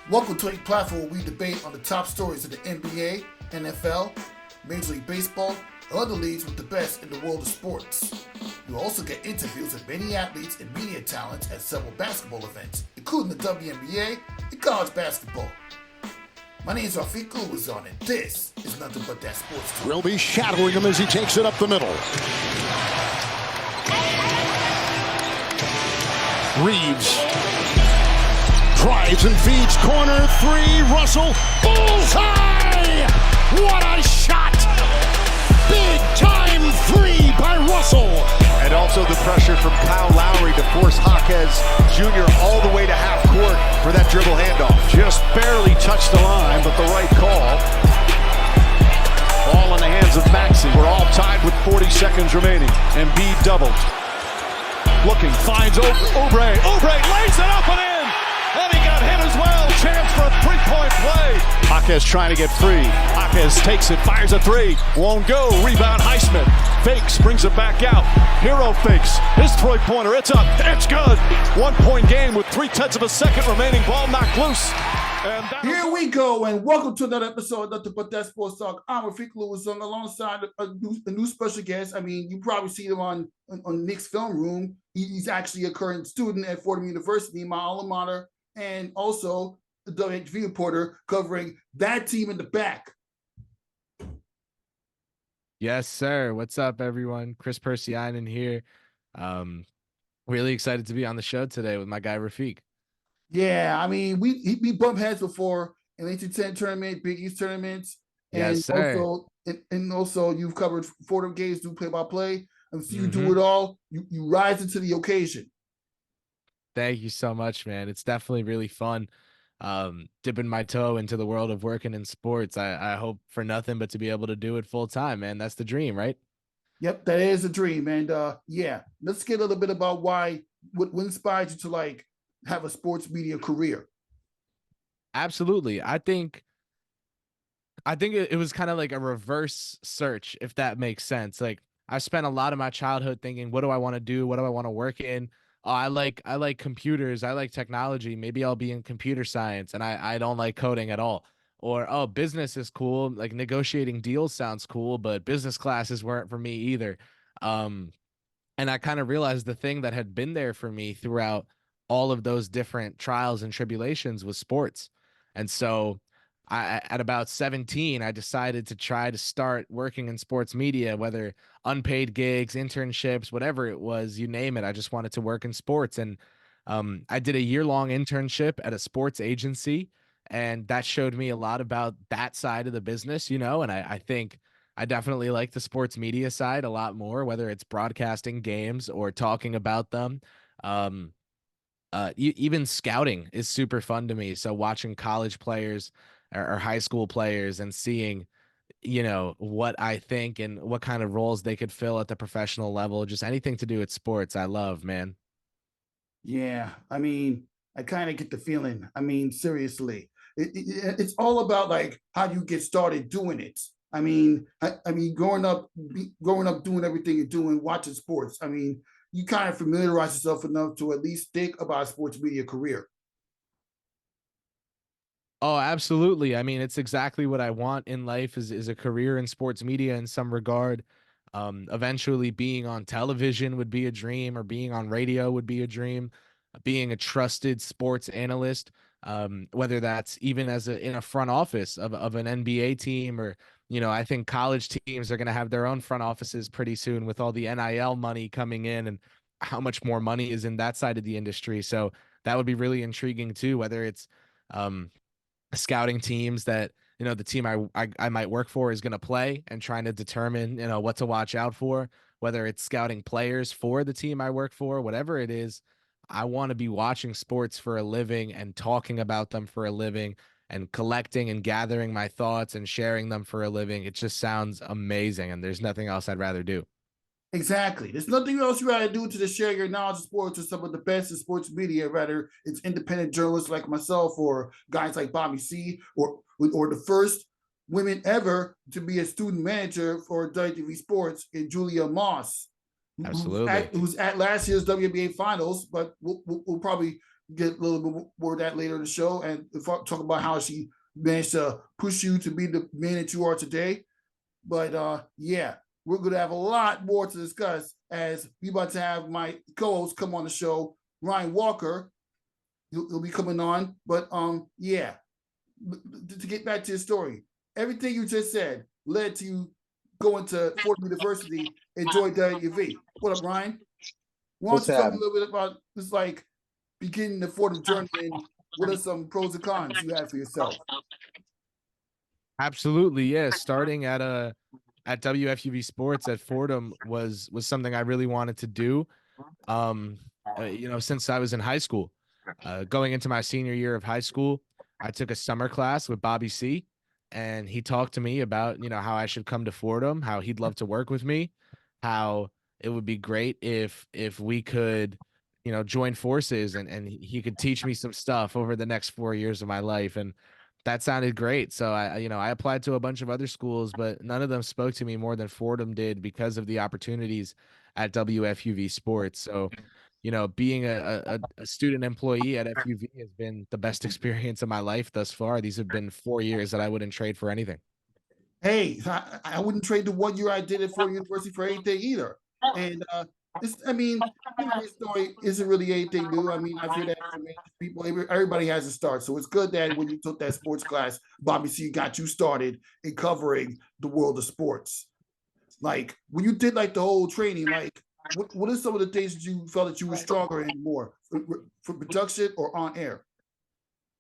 Welcome to a platform where we debate on the top stories of the NBA, NFL, Major League Baseball, and other leagues with the best in the world of sports. You'll also get interviews with many athletes and media talents at several basketball events, including the WNBA and college basketball. My name is Kris Pursiainen, and this is Nothing But That Sports Talk. Will be shadowing him as he takes it up the middle. Reeves drives and feeds, corner three, Russell, bullseye! What a shot! Big time three by Russell! And also the pressure from Kyle Lowry to force Jaquez Jr. all the way to half court for that dribble handoff. Just barely touched the line, but the right call. Ball in the hands of Maxey. We're all tied with 40 seconds remaining. Embiid doubled. Looking, finds Oubre. Oubre lays it up and in! And he got hit as well. Chance for a three-point play. Jaquez trying to get free. Jaquez takes it, fires a three. Won't go. Rebound Highsmith. Fakes, brings it back out. Hero fakes. His three-pointer. It's up. It's good. 1 point game with 0.3 of a second remaining. Ball knocked loose. Here we go, and welcome to another episode of Nothing But That Sports Talk. I'm Kris Pursiainen alongside a new special guest. I mean, you probably see him on Knicks Film Room. He's actually a current student at Fordham University, my alma mater, and also the WFUV reporter covering that team in the back. Yes, sir. What's up, everyone? Kris Pursiainen here. Really excited to be on the show today with my guy Rafiq. Yeah, I mean, we bumped heads before in AT10 tournament, Big East tournaments, and Yes, sir. also you've covered Fordham games, do play-by-play, and see you Mm-hmm. do it all. You rise into the occasion. Thank you so much, man. It's definitely really fun dipping my toe into the world of working in sports. I hope for nothing but to be able to do it full time, man. That's the dream, right? Yep, that is a dream. And yeah, let's get a little bit about what inspired you to have a sports media career. Absolutely. I think it was kind of like a reverse search, if that makes sense. Like, I spent a lot of my childhood thinking, what do I want to do? What do I want to work in? Oh, I like computers. I like technology. Maybe I'll be in computer science, and I don't like coding at all. Or, oh, business is cool. Like, negotiating deals sounds cool, but business classes weren't for me either. And I kind of realized the thing that had been there for me throughout all of those different trials and tribulations was sports. And so at about 17, I decided to try to start working in sports media, whether unpaid gigs, internships, whatever it was, you name it. I just wanted to work in sports. And I did a year-long internship at a sports agency, and that showed me a lot about that side of the business, and I think I definitely like the sports media side a lot more, whether it's broadcasting games or talking about them. Even scouting is super fun to me. So watching college players or high school players and seeing, what I think and what kind of roles they could fill at the professional level, just anything to do with sports, I love, man. Yeah, I mean, I kind of get the feeling. I mean, seriously, it's all about how do you get started doing it. I mean, growing up doing everything you're doing, watching sports. I mean, you kind of familiarize yourself enough to at least think about a sports media career. Oh, absolutely. I mean, it's exactly what I want in life is a career in sports media in some regard. Eventually being on television would be a dream, or being on radio would be a dream. Being a trusted sports analyst, whether that's even in a front office of an NBA team, or, I think college teams are going to have their own front offices pretty soon with all the NIL money coming in and how much more money is in that side of the industry. So that would be really intriguing too, whether it's scouting teams that, the team I might work for is going to play, and trying to determine, what to watch out for, whether it's scouting players for the team I work for, whatever it is. I want to be watching sports for a living and talking about them for a living and collecting and gathering my thoughts and sharing them for a living. It just sounds amazing, and there's nothing else I'd rather do. Exactly. There's nothing else you gotta do to share your knowledge of sports with some of the best in sports media, whether it's independent journalists like myself or guys like Bobby C, or the first women ever to be a student manager for WFUV Sports in Julia Moss. Absolutely. Who's at last year's WNBA Finals, but we'll probably get a little bit more of that later in the show, and talk about how she managed to push you to be the man that you are today. But yeah, we're going to have a lot more to discuss as we about to have my co-host come on the show, Ryan Walker. He'll be coming on. But yeah, to get back to the story, everything you just said led to you going to Fordham University and join WFUV. What up, Ryan? Why don't you tell me a little bit about this, like, beginning the Fordham journey, and what are some pros and cons you have for yourself? Absolutely, yeah. Starting at WFUV Sports at Fordham was something I really wanted to do. Since I was in high school, going into my senior year of high school, I took a summer class with Bobby C, and he talked to me about, how I should come to Fordham, how he'd love to work with me, how it would be great if we could, join forces, and he could teach me some stuff over the next 4 years of my life. And that sounded great. So I applied to a bunch of other schools, but none of them spoke to me more than Fordham did because of the opportunities at WFUV Sports. So, being a student employee at FUV has been the best experience of my life thus far. These have been 4 years that I wouldn't trade for anything. Hey, I wouldn't trade the 1 year I did at Fordham University for anything either. And this story isn't really anything new. I mean, I've heard that from people. Everybody has a start. So it's good that when you took that sports class, Bobby C got you started in covering the world of sports. Like, when you did like the whole training, like, what are some of the things that you felt that you were stronger in more for production or on air?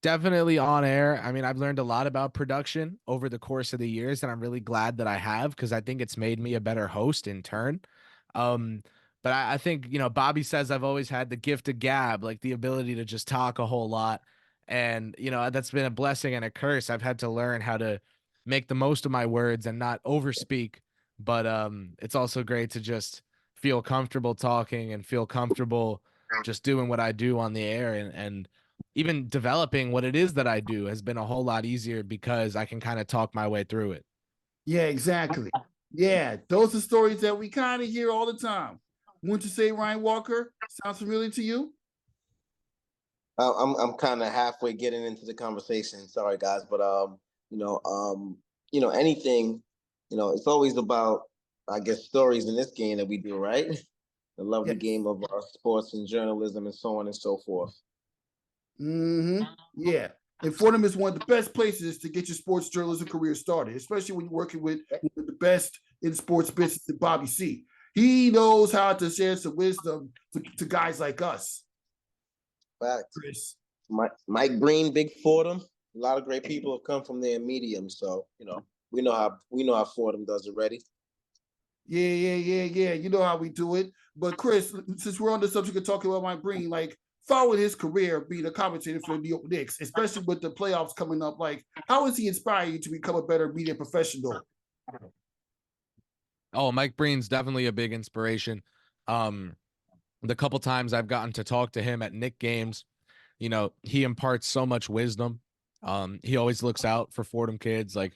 Definitely on air. I mean, I've learned a lot about production over the course of the years, and I'm really glad that I have, because I think it's made me a better host in turn. But I think, Bobby says I've always had the gift of gab, like the ability to just talk a whole lot. And, that's been a blessing and a curse. I've had to learn how to make the most of my words and not overspeak. But it's also great to just feel comfortable talking and feel comfortable just doing what I do on the air, and even developing what it is that I do has been a whole lot easier because I can kind of talk my way through it. Yeah, exactly. Yeah, those are stories that we kind of hear all the time. Wouldn't you say, Ryan Walker? Sounds familiar to you? I'm kind of halfway getting into the conversation. Sorry, guys, but anything, it's always about, I guess, stories in this game that we do, right? The lovely game of sports and journalism and so on and so forth. Mm-hmm. Yeah. And Fordham is one of the best places to get your sports journalism career started, especially when you're working with the best in sports business, Bobby C. He knows how to share some wisdom to guys like us. Fact. Kris. Mike Breen, big Fordham. A lot of great people have come from there in medium, so we know how Fordham does it already. Yeah. You know how we do it. But Kris, since we're on the subject of talking about Mike Breen, like, following his career being a commentator for the New York Knicks, especially with the playoffs coming up, like, how has he inspired you to become a better media professional? Oh, Mike Breen's definitely a big inspiration. The couple times I've gotten to talk to him at Knick games, he imparts so much wisdom. He always looks out for Fordham kids. Like,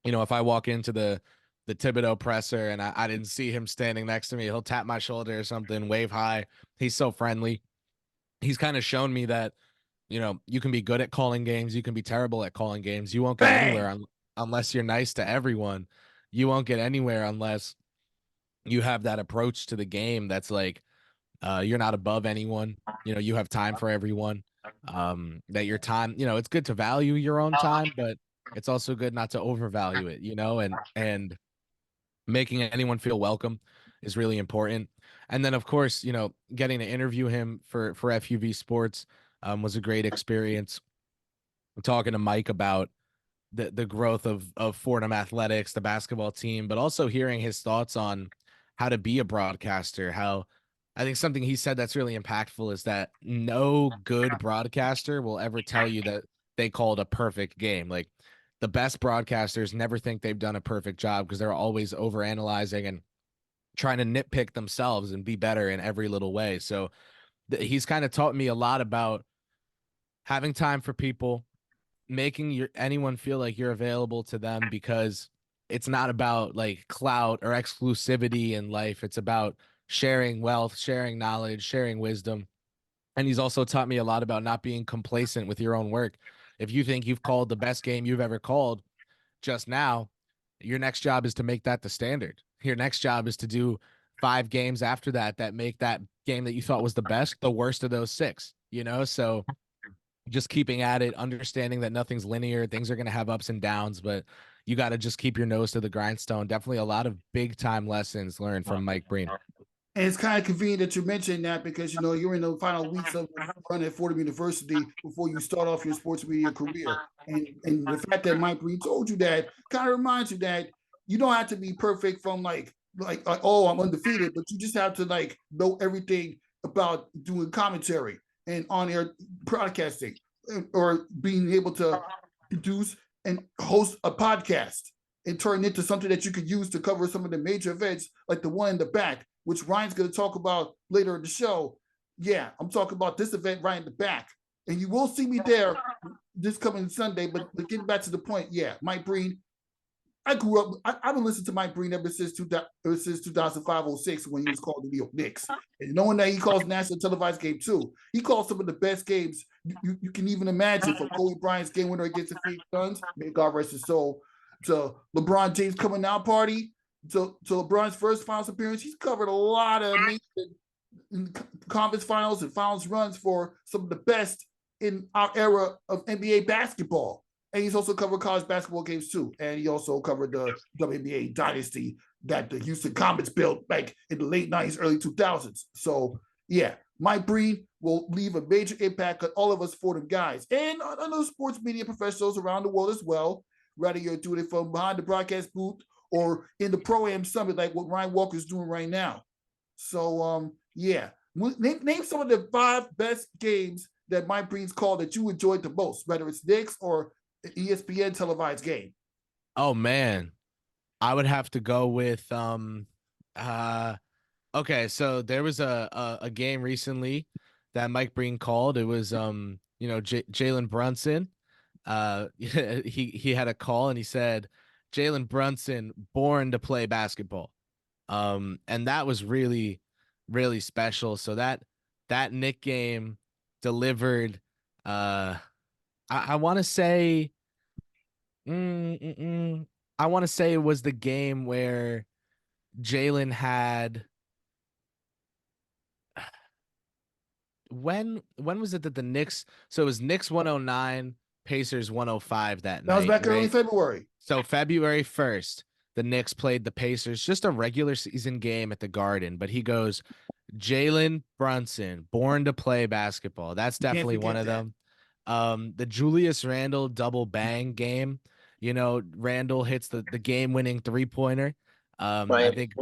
if I walk into the Thibodeau presser and I didn't see him standing next to me, he'll tap my shoulder or something, wave hi. He's so friendly. He's kind of shown me that, you can be good at calling games. You can be terrible at calling games. You won't get anywhere unless you're nice to everyone. You won't get anywhere unless you have that approach to the game that's like, you're not above anyone. You have time for everyone. That your time, it's good to value your own time, but it's also good not to overvalue it, and making anyone feel welcome is really important. And then, of course, getting to interview him for FUV Sports was a great experience. I'm talking to Mike about the growth of Fordham athletics, the basketball team, but also hearing his thoughts on how to be a broadcaster. How I think something he said that's really impactful is that no good broadcaster will ever tell you that they called a perfect game. Like, the best broadcasters never think they've done a perfect job because they're always overanalyzing and trying to nitpick themselves and be better in every little way. So he's kind of taught me a lot about having time for people, making anyone feel like you're available to them, because it's not about like clout or exclusivity in life. It's about sharing wealth, sharing knowledge, sharing wisdom. And he's also taught me a lot about not being complacent with your own work. If you think you've called the best game you've ever called just now, your next job is to make that the standard. Your next job is to do 5 games after that make that game that you thought was the best the worst of those 6, So just keeping at it, understanding that nothing's linear, things are going to have ups and downs, but you got to just keep your nose to the grindstone. Definitely a lot of big time lessons learned from Mike Breen. And it's kind of convenient that you mentioned that because, you're in the final weeks of running at Fordham University before you start off your sports media career. And the fact that Mike Breen told you that kind of reminds you that you don't have to be perfect from like, oh, I'm undefeated, but you just have to know everything about doing commentary and on-air broadcasting or being able to produce and host a podcast and turn it into something that you could use to cover some of the major events like the one in the back, which Ryan's going to talk about later in the show. Yeah, I'm talking about this event right in the back. And you will see me there this coming Sunday, but getting back to the point, yeah, Mike Breen, I grew up, I've been listening to Mike Breen ever since 2005-06 when he was called the New York Knicks. And knowing that he calls national televised game too, he calls some of the best games you can even imagine, from Kobe Bryant's game winner against the Phoenix Suns, may God rest his soul, to LeBron James' coming out party, to LeBron's first finals appearance. He's covered a lot of amazing conference finals and finals runs for some of the best in our era of NBA basketball. And he's also covered college basketball games too. And he also covered the WNBA dynasty that the Houston Comets built back in the late 90s, early 2000s. So yeah, Mike Breen will leave a major impact on all of us Fordham guys and other sports media professionals around the world as well, whether you're doing it from behind the broadcast booth or in the Pro-Am Summit like what Ryan Walker's doing right now. So yeah, name some of the 5 best games that Mike Breen's called that you enjoyed the most, whether it's Knicks or ESPN televised game. Oh man, I would have to go with okay, so there was a game recently that Mike Breen called. It was Jalen Brunson. He had a call and he said Jalen Brunson born to play basketball. And that was really, really special. So that Knick game delivered I want to say I want to say it was the game where Jalen had when was it that the Knicks, so it was Knicks 109, Pacers 105 that night. That was back early February. So February 1st, the Knicks played the Pacers, just a regular season game at the Garden, but he goes, Jalen Brunson, born to play basketball. That's definitely one of them. The Julius Randle double bang game, Randle hits the game-winning 3-pointer. I think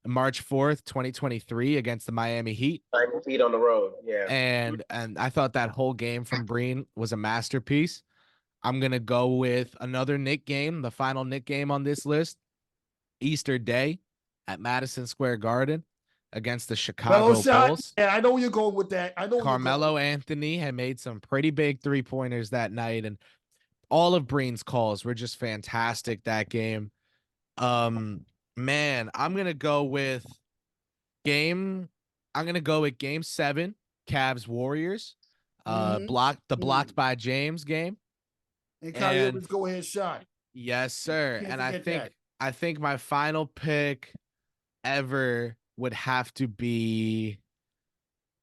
March 4th, 2023 against the Miami Heat. 9 feet on the road, yeah. And I thought that whole game from Breen was a masterpiece. I'm going to go with another Knick game, the final Knick game on this list, Easter Day at Madison Square Garden against the Chicago Bulls. Yeah, I know where you're going with that. I know Carmelo Anthony had made some pretty big 3-pointers that night, and all of Breen's calls were just fantastic that game. Man, I'm gonna go with game 7, Cavs Warriors. Blocked by James game. And Kyrie Irving's go ahead shot. Yes, sir. And I think my final pick ever would have to be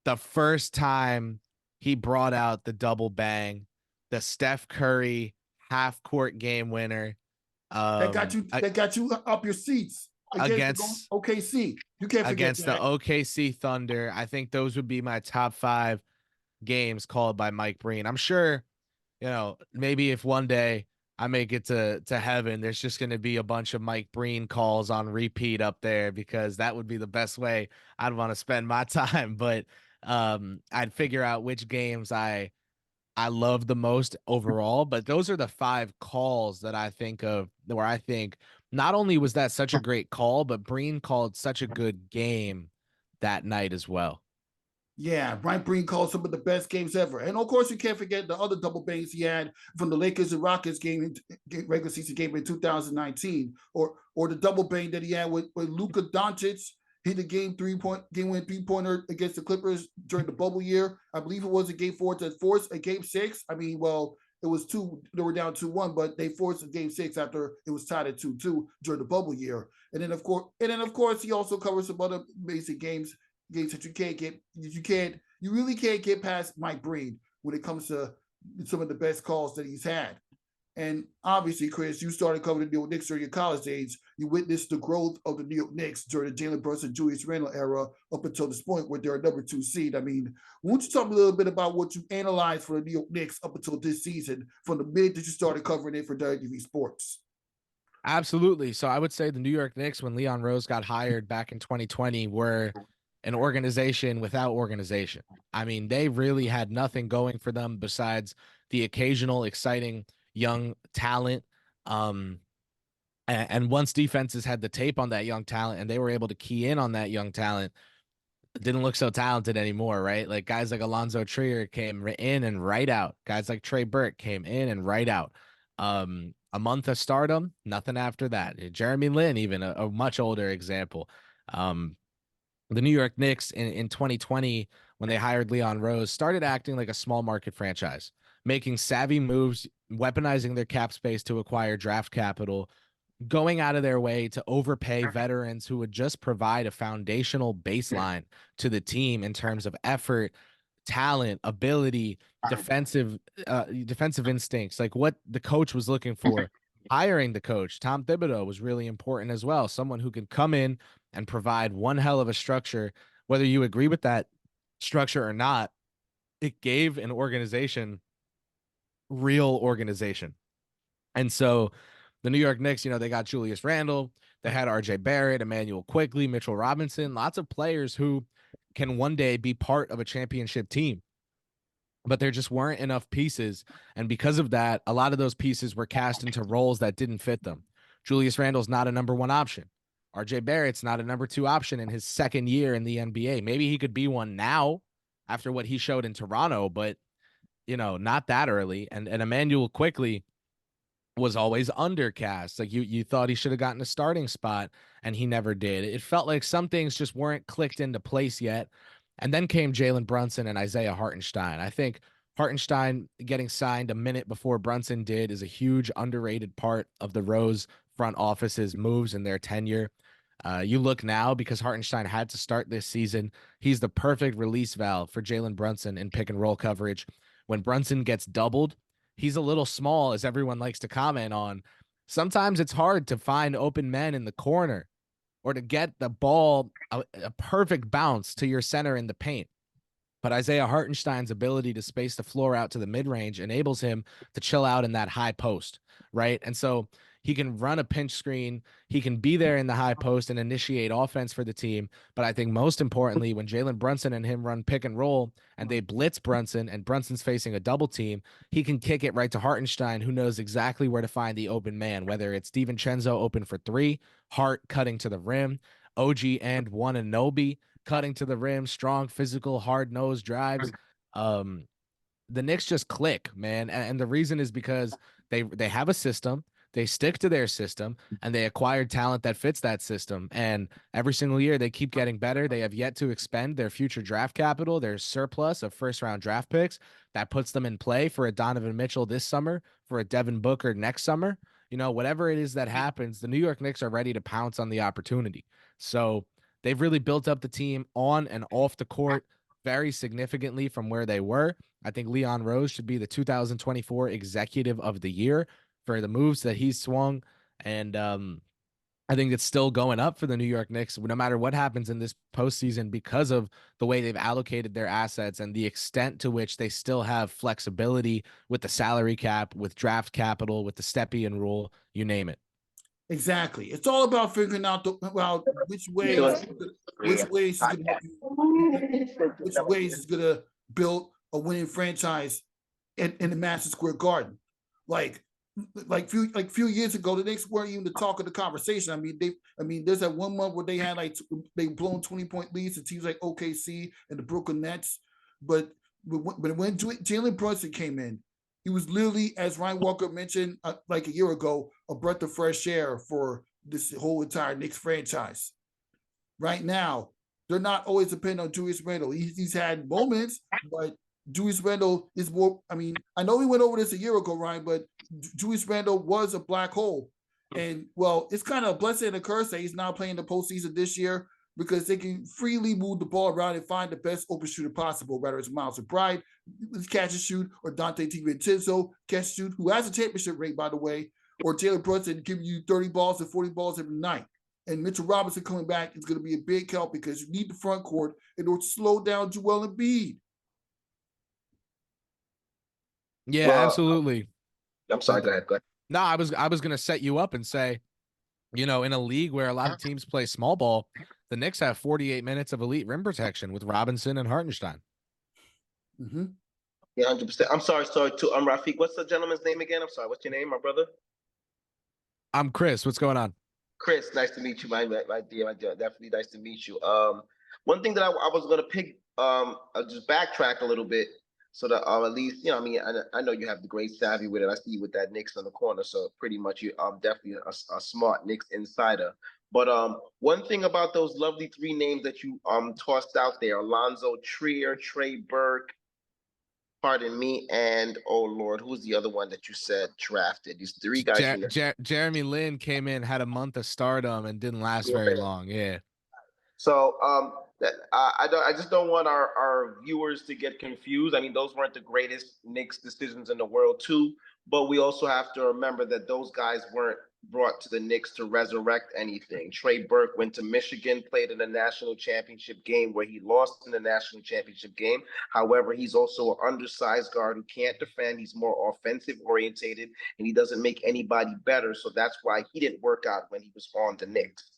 the first time he brought out the double bang, the Steph Curry half-court game winner. That got you up your seats against OKC. You can't forget against that. The OKC Thunder. I think those would be my top 5 games called by Mike Breen. I'm sure, maybe if one day I make it to heaven, there's just going to be a bunch of Mike Breen calls on repeat up there, because that would be the best way I'd want to spend my time. But I'd figure out which games I love the most overall. But those are the 5 calls that I think of where I think not only was that such a great call, but Breen called such a good game that night as well. Yeah, Mike Breen called some of the best games ever. And of course, you can't forget the other double bangs he had from the Lakers and Rockets game, regular season game in 2019, or the double bang that he had with Luka Doncic hit the game winning 3-pointer against the Clippers during the bubble year. I believe it was a game 4 to force a game 6. I mean, well, it was 2. They were down 2-1, but they forced a game 6 after it was tied at 2-2 during the bubble year. And then of course, he also covers some other basic games that you really can't get past Mike Breen when it comes to some of the best calls that he's had. And obviously, Kris, you started covering the New York Knicks during your college days. You witnessed the growth of the New York Knicks during the Jalen Brunson, Julius Randle era up until this point where they're a number 2 seed. I mean, why don't you talk a little bit about what you analyzed for the New York Knicks up until this season from the minute that you started covering it for WFUV Sports? Absolutely. So I would say the New York Knicks, when Leon Rose got hired back in 2020, were an organization without organization. I mean, they really had nothing going for them besides the occasional exciting young talent. And once defenses had the tape on that young talent and they were able to key in on that young talent, it didn't look so talented anymore, right? Like guys like Alonzo Trier came in and right out. Guys like Trey Burke came in and right out. A month of stardom, nothing after that. Jeremy Lin, even a much older example. The New York Knicks in 2020, when they hired Leon Rose, started acting like a small market franchise, making savvy moves, weaponizing their cap space to acquire draft capital, going out of their way to overpay veterans who would just provide a foundational baseline to the team in terms of effort, talent, ability, defensive instincts, like what the coach was looking for. Hiring the coach, Tom Thibodeau, was really important as well. Someone who can come in and provide one hell of a structure, whether you agree with that structure or not. It gave an organization real organization. And so the New York Knicks, they got Julius Randle, they had RJ Barrett, Emmanuel Quickley, Mitchell Robinson, lots of players who can one day be part of a championship team. But there just weren't enough pieces. And because of that, a lot of those pieces were cast into roles that didn't fit them. Julius Randle's not a number 1 option. RJ Barrett's not a number 2 option in his second year in the NBA. Maybe he could be one now after what he showed in Toronto, but, not that early. And Emmanuel Quickley was always undercast. Like you thought he should have gotten a starting spot, and he never did. It felt like some things just weren't clicked into place yet. And then came Jalen Brunson and Isaiah Hartenstein. I think Hartenstein getting signed a minute before Brunson did is a huge underrated part of the Rose front office's moves in their tenure. You look now, because Hartenstein had to start this season, he's the perfect release valve for Jalen Brunson in pick and roll coverage. When Brunson gets doubled, he's a little small, as everyone likes to comment on. Sometimes it's hard to find open men in the corner or to get the ball a perfect bounce to your center in the paint. But Isaiah Hartenstein's ability to space the floor out to the mid-range enables him to chill out in that high post, right? And so he can run a pinch screen. He can be there in the high post and initiate offense for the team. But I think most importantly, when Jalen Brunson and him run pick and roll and they blitz Brunson and Brunson's facing a double team, he can kick it right to Hartenstein, who knows exactly where to find the open man, whether it's DiVincenzo open for 3, Hart cutting to the rim, OG and Anunoby cutting to the rim, strong, physical, hard-nosed drives. The Knicks just click, man. And the reason is because they have a system. They stick to their system, and they acquired talent that fits that system. And every single year they keep getting better. They have yet to expend their future draft capital, their surplus of first-round draft picks. That puts them in play for a Donovan Mitchell this summer, for a Devin Booker next summer. Whatever it is that happens, the New York Knicks are ready to pounce on the opportunity. So they've really built up the team on and off the court very significantly from where they were. I think Leon Rose should be the 2024 Executive of the Year for the moves that he's swung. And I think it's still going up for the New York Knicks, no matter what happens in this postseason, because of the way they've allocated their assets and the extent to which they still have flexibility with the salary cap, with draft capital, with the Stepien rule, you name it. Exactly. It's all about figuring out which ways is going to build a winning franchise in the Madison Square Garden. Like few years ago, the Knicks weren't even the talk of the conversation. I mean, there's that one month where they had they blown 20-point leads to teams like OKC and the Brooklyn Nets. But when Jalen Brunson came in, he was literally, as Ryan Walker mentioned like a year ago, a breath of fresh air for this whole entire Knicks franchise. right now, they're not always dependent on Julius Randle. He's had moments, but Julius Randle is more. I mean, I know we went over this a year ago, Ryan, but Julius Randle was a black hole. And, well, it's kind of a blessing and a curse that he's not playing the postseason this year because they can freely move the ball around and find the best open shooter possible, whether it's Miles McBride, catch and shoot, or Dante DiVincenzo, catch and shoot, who has a championship ring, by the way, or Taylor Brunson giving you 30 balls and 40 balls every night. And Mitchell Robinson coming back is going to be a big help because you need the front court in order to slow down Joel Embiid. Yeah, absolutely. I'm sorry, go ahead. No, I was going to set you up and say, in a league where a lot of teams play small ball, the Knicks have 48 minutes of elite rim protection with Robinson and Hartenstein. Mm-hmm. Yeah, 100%. I'm sorry, too. I'm Rafiq. What's the gentleman's name again? I'm sorry. What's your name, my brother? I'm Chris. What's going on? Chris, nice to meet you, my dear. Definitely nice to meet you. One thing that I was going to I'll just backtrack a little bit so that at least, I know you have the great savvy with it. I see you with that Knicks in the corner, so pretty much you definitely a smart Knicks insider. But one thing about those lovely three names that you tossed out there, Alonzo Trier, Trey Burke, pardon me, and oh Lord, who's the other one that you said drafted? These three guys. Jeremy Lin came in, had a month of stardom, and didn't last very long. Yeah. So I just don't want our viewers to get confused. I mean, those weren't the greatest Knicks decisions in the world, too. But we also have to remember that those guys weren't brought to the Knicks to resurrect anything. Trey Burke went to Michigan, played in a national championship game where he lost in the national championship game. However, he's also an undersized guard who can't defend. He's more offensive orientated, and he doesn't make anybody better. So that's why he didn't work out when he was on the Knicks.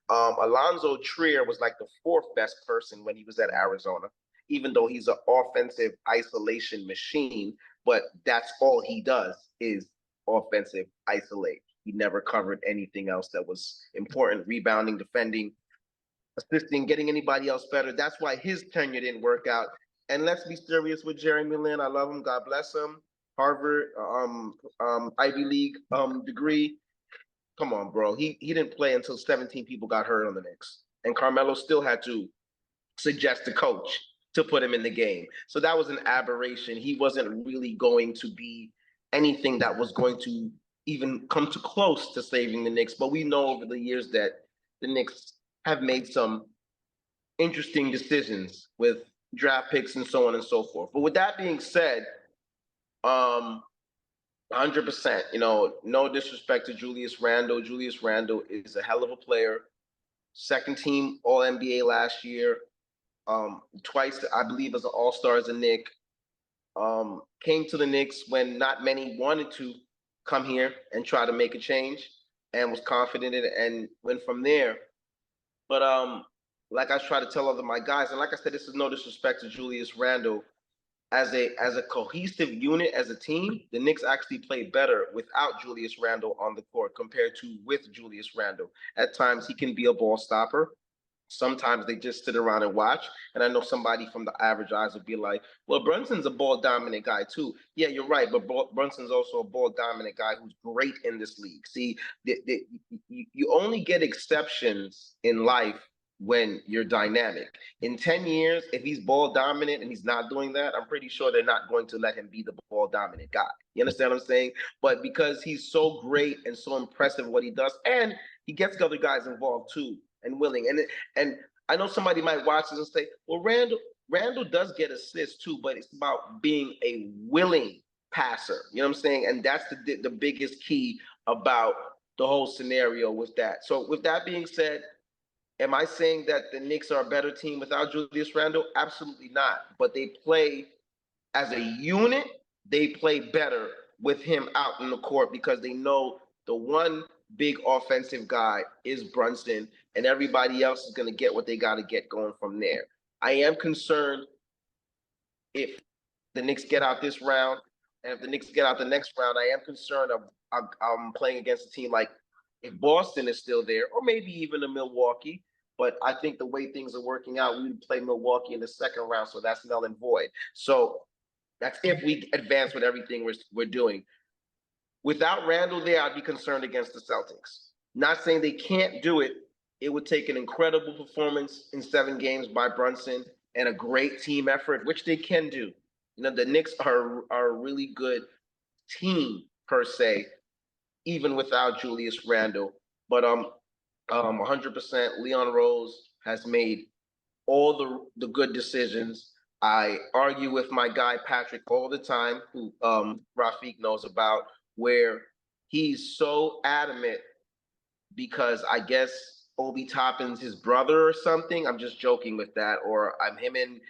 Alonzo Trier was like the fourth best person when he was at Arizona, even though he's an offensive isolation machine, but that's all he does is offensive isolate. He never covered anything else that was important, rebounding, defending, assisting, getting anybody else better. That's why his tenure didn't work out. And let's be serious with Jeremy Lin. I love him. God bless him. Harvard, Ivy League degree. Come on, bro. He didn't play until 17 people got hurt on the Knicks. And Carmelo still had to suggest to coach to put him in the game. So that was an aberration. He wasn't really going to be anything that was going to even come too close to saving the Knicks. But we know over the years that the Knicks have made some interesting decisions with draft picks and so on and so forth. But with that being said, 100%, no disrespect to Julius Randle. Julius Randle is a hell of a player. Second team All-NBA last year. Twice, I believe, as an All-Star as a Knick. Came to the Knicks when not many wanted to come here and try to make a change, and was confident in it and went from there. But like I try to tell other my guys, and like I said, this is no disrespect to Julius Randle. As a cohesive unit, as a team, the Knicks actually play better without Julius Randle on the court compared to with Julius Randle. At times, he can be a ball stopper. Sometimes they just sit around and watch. And I know somebody from the average eyes would be like, well, Brunson's a ball-dominant guy, too. Yeah, you're right, but Brunson's also a ball-dominant guy who's great in this league. See, you only get exceptions in life when you're dynamic. In 10 years, if he's ball dominant and he's not doing that, I'm pretty sure they're not going to let him be the ball dominant guy. You understand what I'm saying? But because he's so great and so impressive what he does, and he gets other guys involved too and willing. And I know somebody might watch this and say, well, Randle does get assists too, but it's about being a willing passer. You know what I'm saying? And that's the biggest key about the whole scenario with that. So with that being said, am I saying that the Knicks are a better team without Julius Randle? Absolutely not. But they play as a unit. They play better with him out in the court because they know the one big offensive guy is Brunson, and everybody else is going to get what they got to get going from there. I am concerned if the Knicks get out this round, and if the Knicks get out the next round, I am concerned I'm playing against a team like if Boston is still there, or maybe even a Milwaukee. But I think the way things are working out, we would play Milwaukee in the second round, so that's null and void. So that's if we advance with everything we're doing. Without Randle there, I'd be concerned against the Celtics. Not saying they can't do it, it would take an incredible performance in 7 games by Brunson and a great team effort, which they can do. The Knicks are a really good team per se, even without Julius Randle. But 100% Leon Rose has made all the good decisions. I argue with my guy Patrick all the time, who Rafiq knows about, where he's so adamant because I guess Obi Toppin's his brother or something. I'm just joking with that. Or him and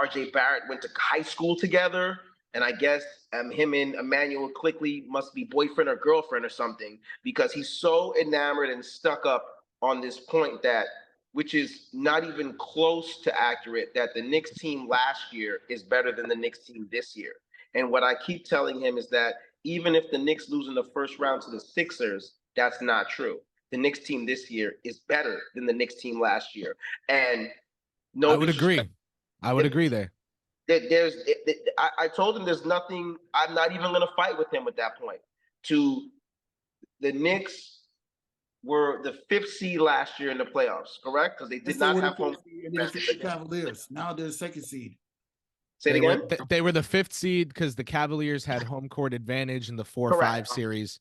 RJ Barrett went to high school together. And I guess him and Emmanuel Quickly must be boyfriend or girlfriend or something, because he's so enamored and stuck up on this point that, which is not even close to accurate, that the Knicks team last year is better than the Knicks team this year. And what I keep telling him is that even if the Knicks lose in the first round to the Sixers, that's not true. The Knicks team this year is better than the Knicks team last year. And no, I would agree. I would agree there. I told him there's nothing. I'm not even going to fight with him at that point. The Knicks were the 5th seed last year in the playoffs, correct? Because they did not have home. The Cavaliers. Now they're the 2nd seed. Say it again. They were the 5th seed because the Cavaliers had home court advantage in the 4-5 series.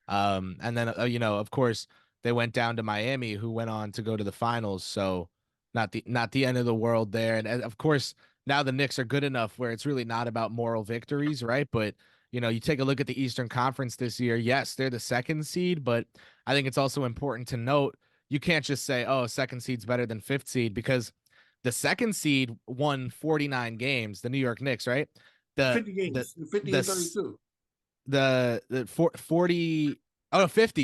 And then of course, they went down to Miami, who went on to go to the finals. So not the end of the world there. And of course, now the Knicks are good enough where it's really not about moral victories, right? But you take a look at the Eastern Conference this year. Yes, they're the 2nd seed, but I think it's also important to note you can't just say, oh, 2nd seed's better than 5th seed, because the 2nd seed won 49 games, the New York Knicks, right? 50 games, 50 and 32. The 50,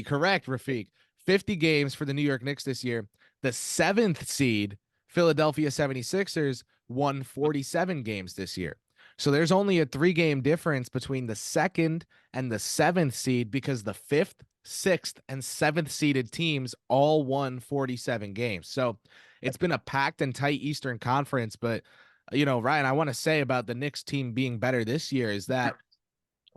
correct, Rafiq. 50 games for the New York Knicks this year. The 7th seed, Philadelphia 76ers, won 47 games this year. So there's only a 3-game difference between the 2nd and the 7th seed, because the 5th, 6th, and 7th seeded teams all won 47 games. So it's been a packed and tight Eastern Conference. But, Ryan, I want to say about the Knicks team being better this year is that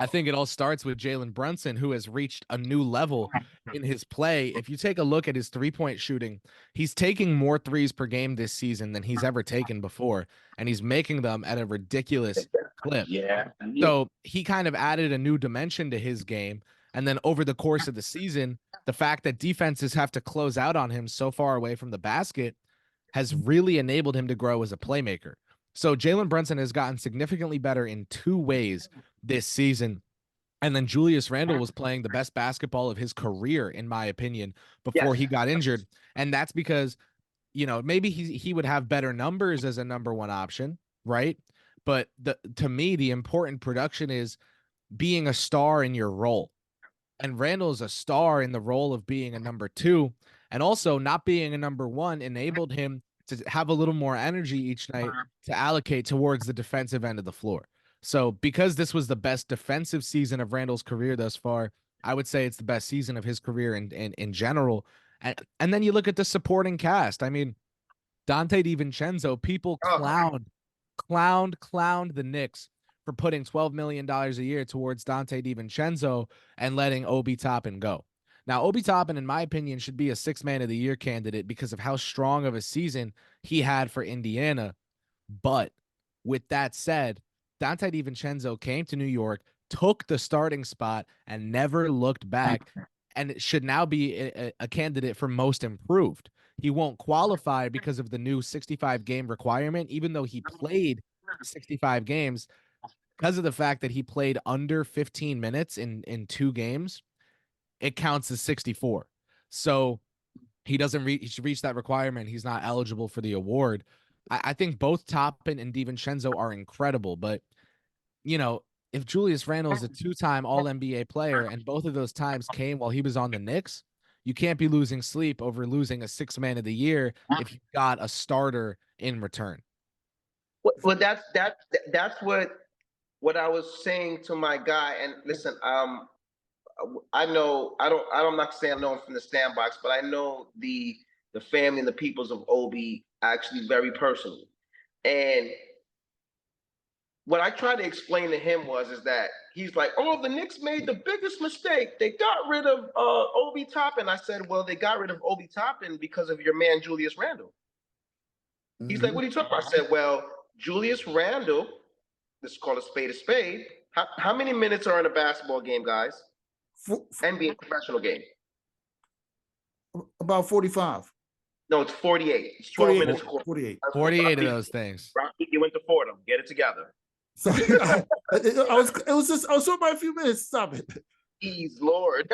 I think it all starts with Jalen Brunson, who has reached a new level in his play. If you take a look at his 3-point shooting, he's taking more threes per game this season than he's ever taken before, and he's making them at a ridiculous clip. Yeah. So he kind of added a new dimension to his game. And then over the course of the season, the fact that defenses have to close out on him so far away from the basket has really enabled him to grow as a playmaker. So Jalen Brunson has gotten significantly better in 2 ways this season. And then Julius Randle was playing the best basketball of his career, in my opinion, before he got injured. And that's because, maybe he would have better numbers as a number 1 option, right? But to me, the important production is being a star in your role. And Randle is a star in the role of being a number 2. And also not being a number 1 enabled him to have a little more energy each night to allocate towards the defensive end of the floor. So because this was the best defensive season of Randle's career thus far, I would say it's the best season of his career in general. And then you look at the supporting cast. I mean, Dante DiVincenzo, people clowned the Knicks for putting $12 million a year towards Dante DiVincenzo and letting Obi Toppin go. Now, Obi Toppin, in my opinion, should be a 6th Man of the Year candidate because of how strong of a season he had for Indiana. But with that said, Dante DiVincenzo came to New York, took the starting spot, and never looked back, and should now be a candidate for most improved. He won't qualify because of the new 65-game requirement, even though he played 65 games, because of the fact that he played under 15 minutes in 2 games. It counts as 64. So he doesn't reach that requirement. He's not eligible for the award. I think both Toppin and DiVincenzo are incredible, but if Julius Randle is a 2-time All-NBA player and both of those times came while he was on the Knicks, you can't be losing sleep over losing a 6th Man of the Year if you got a starter in return. Well, that's what I was saying to my guy. And listen, I'm not saying I know him from the sandbox, but I know the family and the peoples of Obi actually very personally. And what I tried to explain to him is that he's like, oh, the Knicks made the biggest mistake. They got rid of Obi Toppin. I said, well, they got rid of Obi Toppin because of your man, Julius Randle. He's like, what are you talking about? I said, well, Julius Randle, let's call a spade. How many minutes are in a basketball game, guys? NBA professional game. About 45. No, it's 48. It's 12 minutes. 48. 48 of those things. You went to Fordham. Get it together. Sorry, I was short by a few minutes. Stop it. Jeez, Lord.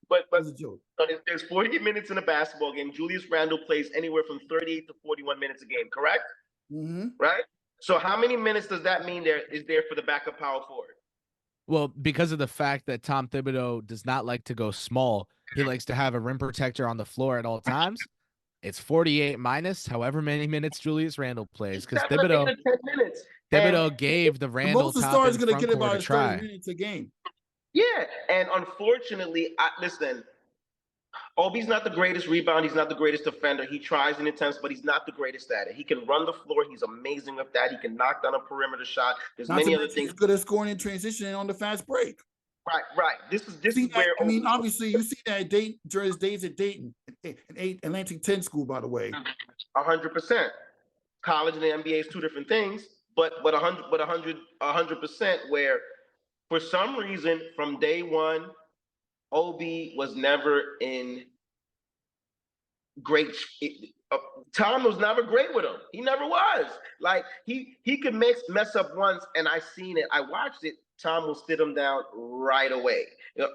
but That's a joke. There's 48 minutes in a basketball game. Julius Randle plays anywhere from 38 to 41 minutes a game, correct? Mm-hmm. Right? So how many minutes does that mean there is there for the backup power forward? Well, because of the fact that Tom Thibodeau does not like to go small, he likes to have a rim protector on the floor at all times. It's 48 minus however many minutes Julius Randle plays, because Thibodeau gave the Randle most of the stars going to get about 30 minutes a game. Yeah, and unfortunately, listen, Obi's not the greatest rebounder. He's not the greatest defender. He tries and attempts, but he's not the greatest at it. He can run the floor. He's amazing with that. He can knock down a perimeter shot. There's many other things. He's good at scoring in transition and on the fast break. Right. This is where. I mean, obviously, you see that during his days at Dayton, Atlantic 10 school, by the way. 100%. College and the NBA is two different things, but 100%. Where, for some reason, from day one, Obi was never in great. Tom was never great with him. He never was. Like he could mess up once, and I seen it. I watched it. Tom will sit him down right away,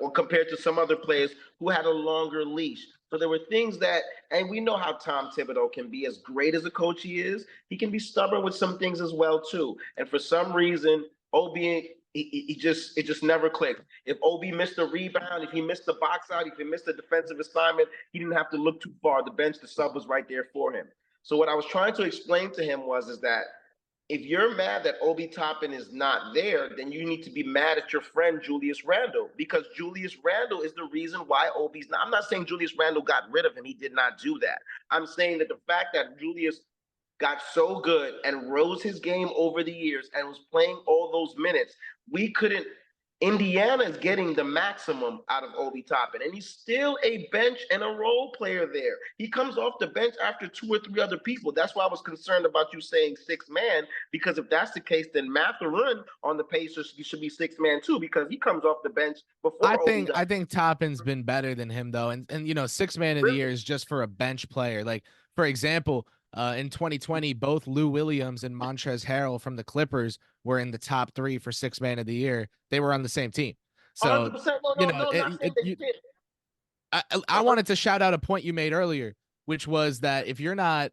or compared to some other players who had a longer leash. So there were things that, and we know how Tom Thibodeau can be. As great as a coach he is, he can be stubborn with some things as well too. And for some reason, Obi, it just never clicked. If Obi missed a rebound, if he missed the box out, if he missed a defensive assignment, he didn't have to look too far. The bench, the sub was right there for him. So what I was trying to explain to him is that if you're mad that Obi Toppin is not there, then you need to be mad at your friend Julius Randle, because Julius Randle is the reason why Obi's not. I'm not saying Julius Randle got rid of him. He did not do that. I'm saying that the fact that Julius got so good and rose his game over the years and was playing all those minutes, Indiana is getting the maximum out of Obi Toppin, and he's still a bench and a role player there. He comes off the bench after 2 or 3 other people. That's why I was concerned about you saying 6 man, because if that's the case, then Mathurin on the Pacers should be 6 man too, because he comes off the bench before. I think Toppin's been better than him though, and 6 man of the year is just for a bench player. Like, for example, in 2020, both Lou Williams and Montrezl Harrell from the Clippers were in the top 3 for 6 man of the year. They were on the same team. So, I wanted to shout out a point you made earlier, which was that if you're not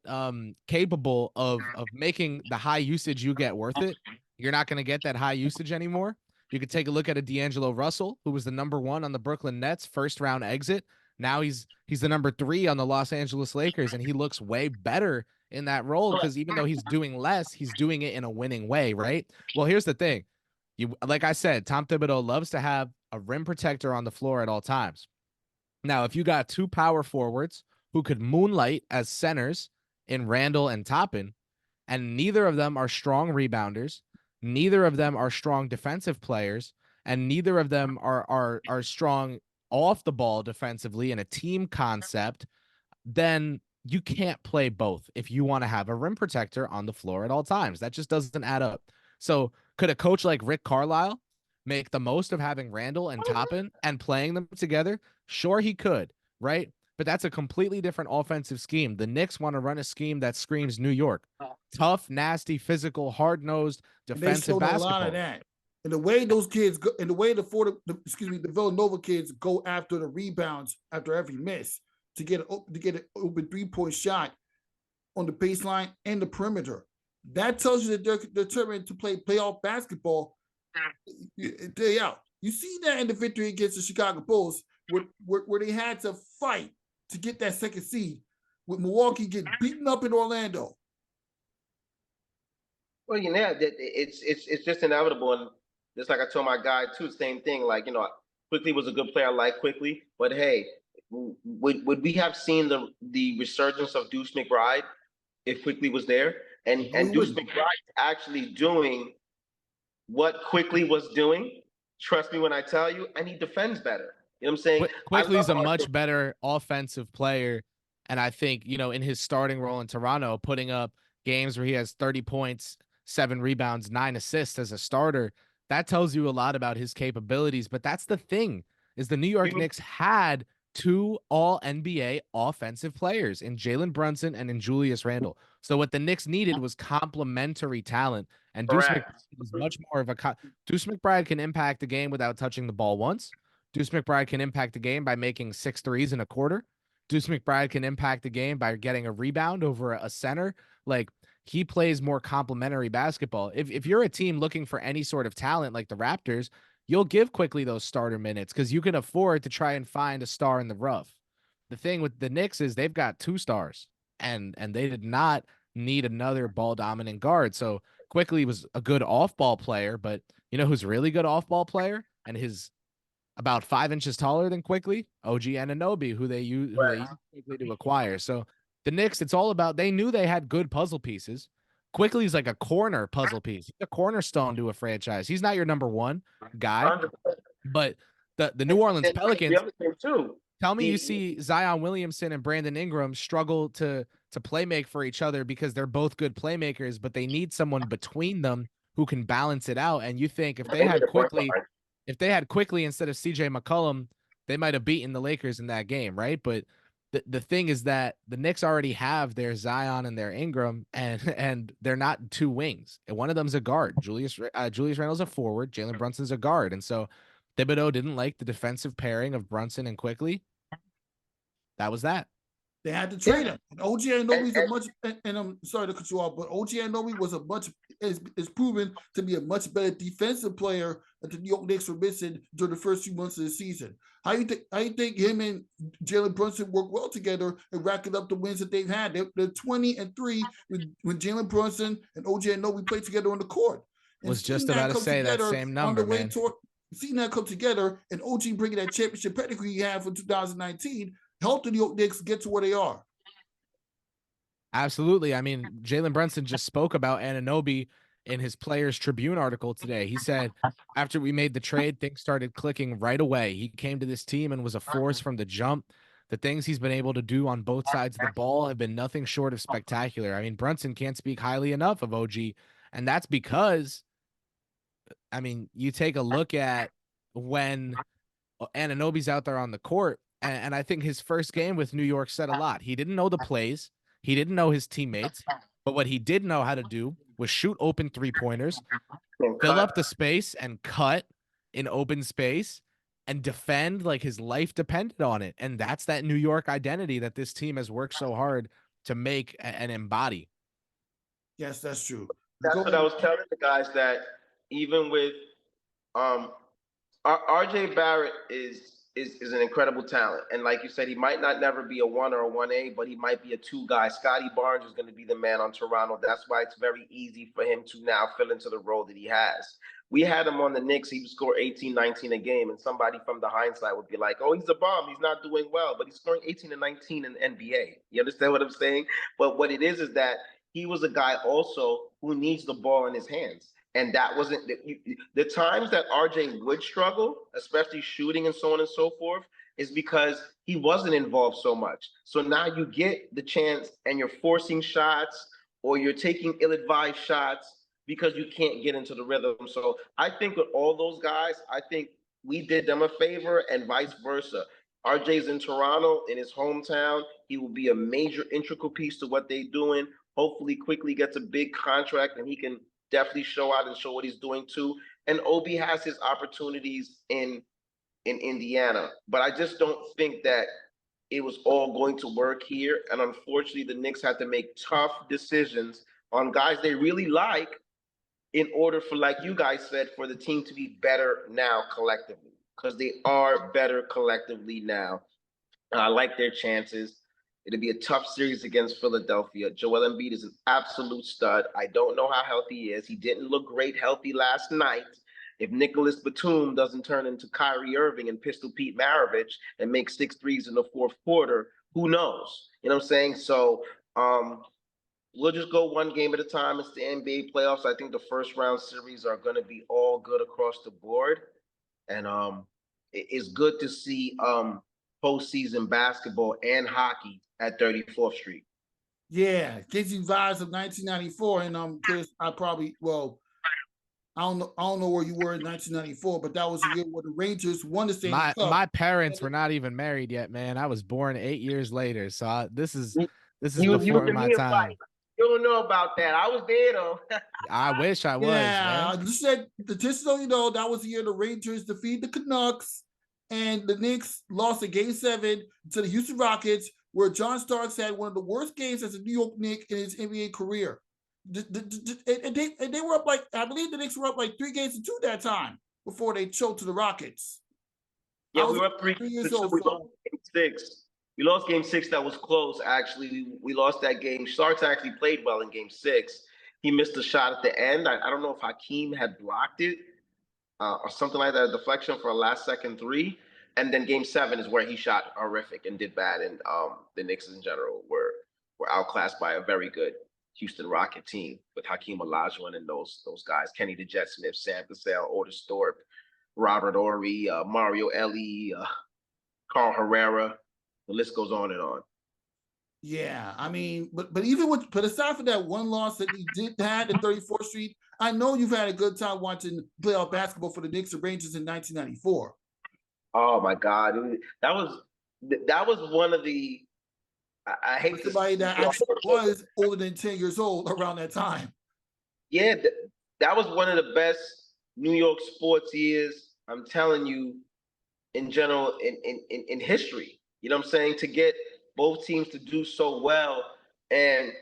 capable of making the high usage you get worth it, you're not going to get that high usage anymore. You could take a look at a D'Angelo Russell, who was the number 1 on the Brooklyn Nets, first round exit. Now he's the number 3 on the Los Angeles Lakers, and he looks way better in that role, because even though he's doing less, he's doing it in a winning way, right? Well, here's the thing. Like I said, Tom Thibodeau loves to have a rim protector on the floor at all times. Now, if you got 2 power forwards who could moonlight as centers in Randle and Toppin, and neither of them are strong rebounders, neither of them are strong defensive players, and neither of them are strong off the ball defensively in a team concept, then you can't play both if you want to have a rim protector on the floor at all times. That just doesn't add up. So could a coach like Rick Carlisle make the most of having Randle and Toppin and playing them together? Sure, he could, right? But that's a completely different offensive scheme. The Knicks want to run a scheme that screams New York. Tough, nasty, physical, hard-nosed, defensive basketball. A lot of that. And the way those kids go, and the way the Villanova kids go after the rebounds after every miss to get an open 3-point shot on the baseline and the perimeter, that tells you that they're determined to play playoff basketball day out. You see that in the victory against the Chicago Bulls, where they had to fight to get that second seed, with Milwaukee getting beaten up in Orlando. Well, it's just inevitable, and just like I told my guy too, same thing. Like, Quickly was a good player. I like Quickly, but hey, would we have seen the resurgence of Deuce McBride if Quickly was there? And Deuce McBride actually doing what Quickly was doing. Trust me when I tell you, and he defends better. You know what I'm saying? Quickly's a much better offensive player. And I think, in his starting role in Toronto, putting up games where he has 30 points, 7 rebounds, 9 assists as a starter, that tells you a lot about his capabilities. But that's the thing, is the New York Knicks had 2 all-NBA offensive players in Jalen Brunson and in Julius Randle. So what the Knicks needed was complementary talent. And Deuce McBride is much more of a Deuce McBride can impact the game without touching the ball once. Deuce McBride can impact the game by making 6 threes in a quarter. Deuce McBride can impact the game by getting a rebound over a center. Like, he plays more complementary basketball. If you're a team looking for any sort of talent like the Raptors, you'll give Quickly those starter minutes because you can afford to try and find a star in the rough. The thing with the Knicks is they've got 2 stars, and they did not need another ball dominant guard. So Quickly was a good off-ball player, but you know who's a really good off-ball player and his about 5 inches taller than Quickly? OG Anunoby, who they use Quickly to acquire. So the Knicks, it's all about, they knew they had good puzzle pieces. Quickly's like a corner puzzle piece. He's a cornerstone to a franchise. He's not your number 1 guy, but the New Orleans Pelicans, tell me you see Zion Williamson and Brandon Ingram struggle to play make for each other because they're both good playmakers, but they need someone between them who can balance it out. And you think if they had Quickly instead of CJ McCollum, they might have beaten the Lakers in that game, right? But the thing is that the Knicks already have their Zion and their Ingram, and they're not 2 wings. And one of them's a guard. Julius Randle's a forward. Jalen Brunson's a guard. And so Thibodeau didn't like the defensive pairing of Brunson and Quickly. That was that. They had to trade him. And OG Anunoby's a much, and I'm sorry to cut you off, but OG Anunoby was is proven to be a much better defensive player that the New York Knicks were missing during the first few months of the season. How you think him and Jalen Brunson work well together and racking up the wins that they've had? They're 20-3 when Jalen Brunson and OG Anunoby played together on the court. And was just about to say that same number, man. Seeing that come together and OG bringing that championship pedigree he had for 2019 helped the New York Knicks get to where they are. Absolutely. I mean, Jalen Brunson just spoke about Anunoby in his Players Tribune article today. He said, after we made the trade, things started clicking right away. He came to this team and was a force from the jump. The things he's been able to do on both sides of the ball have been nothing short of spectacular. I mean, Brunson can't speak highly enough of OG, and that's because, I mean, you take a look at when Anunoby's out there on the court, and I think his first game with New York said a lot. He didn't know the plays. He didn't know his teammates. But what he did know how to do was shoot open 3-pointers, fill up the space and cut in open space and defend like his life depended on it. And that's that New York identity that this team has worked so hard to make and embody. Yes, that's true. That's what I was telling the guys, that even with RJ Barrett is an incredible talent. And like you said, he might not never be a 1 or a 1A, but he might be a 2 guy. Scotty Barnes is going to be the man on Toronto. That's why it's very easy for him to now fill into the role that he has. We had him on the Knicks. He would score 18, 19 a game. And somebody from the hindsight would be like, oh, he's a bum. He's not doing well. But he's scoring 18 and 19 in the NBA. You understand what I'm saying? But what it is that he was a guy also who needs the ball in his hands. And that wasn't the times that RJ would struggle, especially shooting and so on and so forth, is because he wasn't involved so much. So now you get the chance and you're forcing shots or you're taking ill-advised shots because you can't get into the rhythm. So I think with all those guys, I think we did them a favor and vice versa. RJ's in Toronto, in his hometown. He will be a major integral piece to what they're doing. Hopefully quickly gets a big contract and he can definitely show out and show what he's doing too. And Obi has his opportunities in Indiana, but I just don't think that it was all going to work here. And unfortunately, the Knicks had to make tough decisions on guys they really like in order for, like you guys said, for the team to be better now collectively, because they are better collectively now. I like their chances. It'll be a tough series against Philadelphia. Joel Embiid is an absolute stud. I don't know how healthy he is. He didn't look great healthy last night. If Nicholas Batum doesn't turn into Kyrie Irving and Pistol Pete Maravich and make 6 threes in the fourth quarter, who knows? You know what I'm saying? So we'll just go one game at a time. It's the NBA playoffs. I think the first round series are going to be all good across the board. And it's good to see postseason basketball and hockey at 34th Street. Yeah, gives you vibes of 1994. And Kris, I don't know where you were in 1994, but that was the year where the Rangers won the Stanley Cup. My parents were not even married yet, man. I was born 8 years later, so this is You before my time. You don't know about that. I was there though. I wish I was. Yeah, man. Just so you know, that was the year the Rangers defeated the Canucks, and the Knicks lost a Game 7 to the Houston Rockets, where John Starks had one of the worst games as a New York Knick in his NBA career. And they were up I believe the Knicks were up 3 games to 2 that time before they choked to the Rockets. Yeah, we were up 3 years old. We lost Game 6. We lost Game 6. That was close. Actually, we lost that game. Starks actually played well in Game 6. He missed a shot at the end. I don't know if Hakeem had blocked it or something like that, a deflection for a last-second 3. And then Game 7 is where he shot horrific and did bad. And the Knicks in general were outclassed by a very good Houston Rocket team with Hakeem Olajuwon and those guys, Kenny the Jet Smith, Sam Cassell, Otis Thorpe, Robert Horry, Mario Elie, Carl Herrera. The list goes on and on. Yeah, I mean, but aside from that one loss that he did have at 34th Street, I know you've had a good time watching playoff basketball for the Knicks and Rangers in 1994. Oh my God, that was one of the. I hate somebody that actually was older than 10 years old around that time. Yeah, that was one of the best New York sports years. I'm telling you, in general, in history. You know what I'm saying? To get both teams to do so well. And,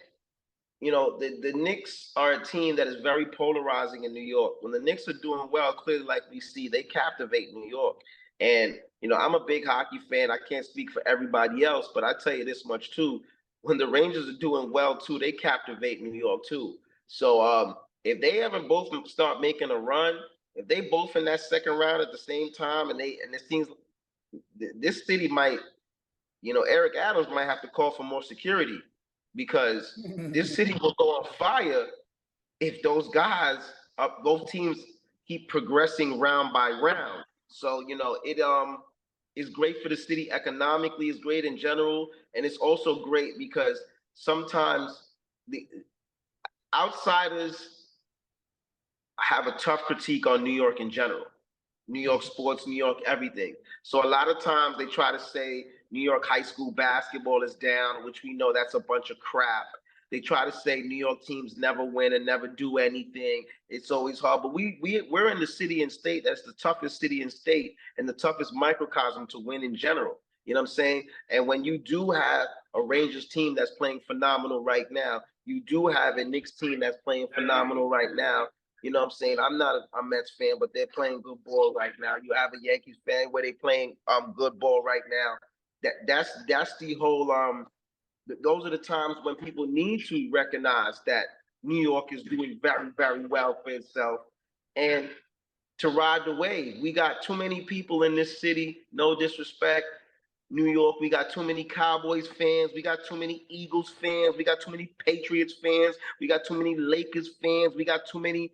the Knicks are a team that is very polarizing in New York. When the Knicks are doing well, clearly like we see, they captivate New York. And, I'm a big hockey fan. I can't speak for everybody else, but I tell you this much too. When the Rangers are doing well too, they captivate New York too. So if they ever both start making a run, if they both in that second round at the same time, and it seems this city might, Eric Adams might have to call for more security, because this city will go on fire if those guys, both teams keep progressing round by round. So, it is great for the city economically, it's great in general, and it's also great because sometimes the outsiders have a tough critique on New York in general. New York sports, New York everything. So a lot of times they try to say New York high school basketball is down, which we know that's a bunch of crap. They try to say New York teams never win and never do anything. It's always hard. But we're in the city and state that's the toughest city and state and the toughest microcosm to win in general. You know what I'm saying? And when you do have a Rangers team that's playing phenomenal right now, you do have a Knicks team that's playing phenomenal right now. You know what I'm saying? I'm not a Mets fan, but they're playing good ball right now. You have a Yankees fan where they're playing good ball right now. That's the whole those are the times when people need to recognize that New York is doing very, very well for itself and to ride the wave. We got too many people in this city, no disrespect. New York, we got too many Cowboys fans, we got too many Eagles fans, we got too many Patriots fans, we got too many Lakers fans, we got too many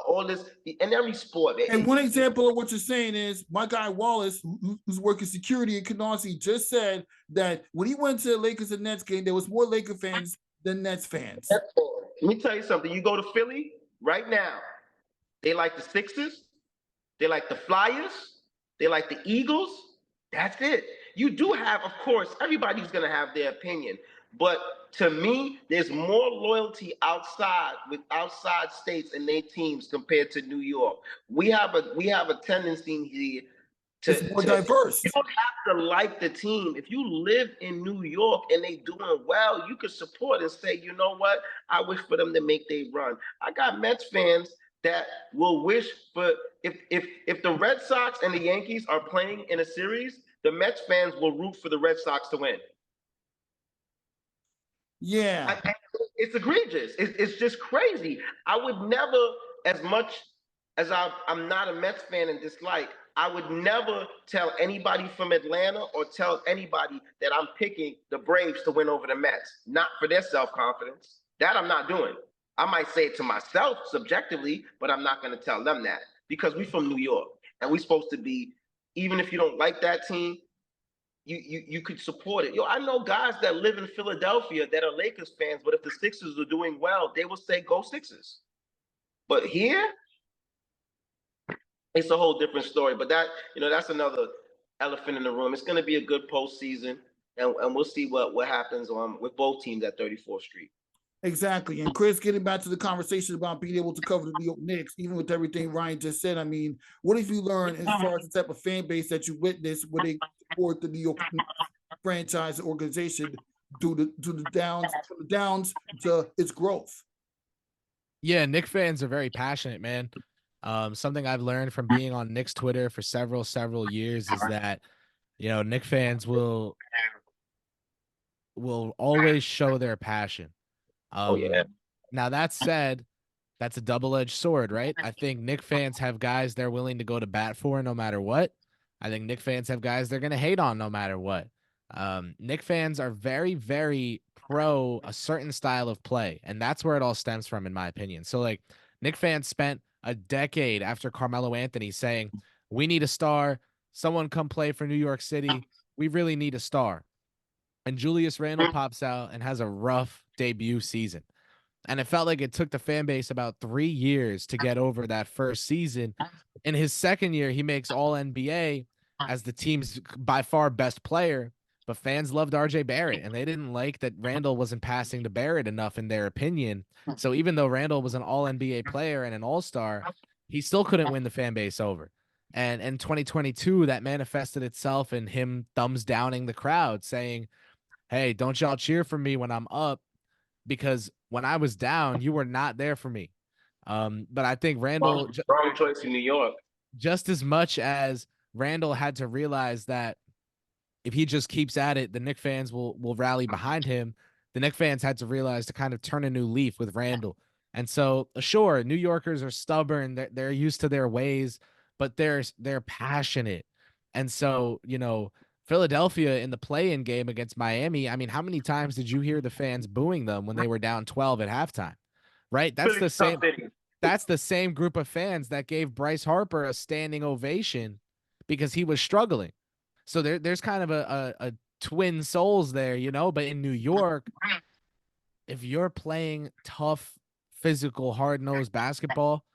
all this in every sport. And one example of what you're saying is my guy Wallace, who's working security in Canarsie, just said that when he went to the Lakers and Nets game, there was more Laker fans than Nets fans. Let me tell you something. You go to Philly right now, they like the Sixers, they like the Flyers, they like the Eagles. That's it. You do have, of course, everybody's going to have their opinion. But to me, there's more loyalty outside states and their teams compared to New York. We have a tendency here it's more diverse. You don't have to like the team. If you live in New York and they doing well, you can support and say, you know what? I wish for them to make their run. I got Mets fans that will wish for if the Red Sox and the Yankees are playing in a series, the Mets fans will root for the Red Sox to win. Yeah. It's egregious. It's just crazy. I would never, as much as I'm not a Mets fan and dislike, I would never tell anybody from Atlanta or tell anybody that I'm picking the Braves to win over the Mets. Not for their self-confidence. That I'm not doing. I might say it to myself subjectively, but I'm not going to tell them that because we're from New York. and we're supposed to be, even if you don't like that team, you could support it. Yo, I know guys that live in Philadelphia that are Lakers fans, but if the Sixers are doing well, they will say go Sixers. But here, it's a whole different story. But that's another elephant in the room. It's going to be a good postseason, and we'll see what happens with both teams at 34th Street. Exactly. And Kris, getting back to the conversation about being able to cover the New York Knicks, even with everything Ryan just said, I mean, what have you learned as far as the type of fan base that you witnessed when they support the New York franchise organization due to the downs to its growth? Yeah, Knicks fans are very passionate, man. Something I've learned from being on Knicks Twitter for several years is that, Knicks fans will always show their passion. Now that said, that's a double-edged sword, right? I think Knicks fans have guys they're willing to go to bat for no matter what. I think Knicks fans have guys they're going to hate on no matter what. Knicks fans are very, very pro a certain style of play, and that's where it all stems from, in my opinion. So, like, Knicks fans spent a decade after Carmelo Anthony saying, we need a star. Someone come play for New York City. We really need a star. And Julius Randle pops out and has a rough debut season. And it felt like it took the fan base about 3 years to get over that first season. In his second year, he makes All-NBA as the team's by far best player. But fans loved RJ Barrett, and they didn't like that Randle wasn't passing to Barrett enough, in their opinion. So even though Randle was an All-NBA player and an All-Star, he still couldn't win the fan base over. And in 2022, that manifested itself in him thumbs downing the crowd, saying, hey, don't y'all cheer for me when I'm up, because when I was down, you were not there for me. But I think Randle, wrong choice in New York. Just as much as Randle had to realize that if he just keeps at it, the Knicks fans will rally behind him. The Knicks fans had to realize to kind of turn a new leaf with Randle. And so, sure, New Yorkers are stubborn. They're used to their ways, but they're passionate. And so, Philadelphia in the play-in game against Miami, I mean, how many times did you hear the fans booing them when they were down 12 at halftime? Right? That's the same group of fans that gave Bryce Harper a standing ovation because he was struggling. So there's kind of a twin souls there, but in New York, if you're playing tough, physical, hard-nosed basketball,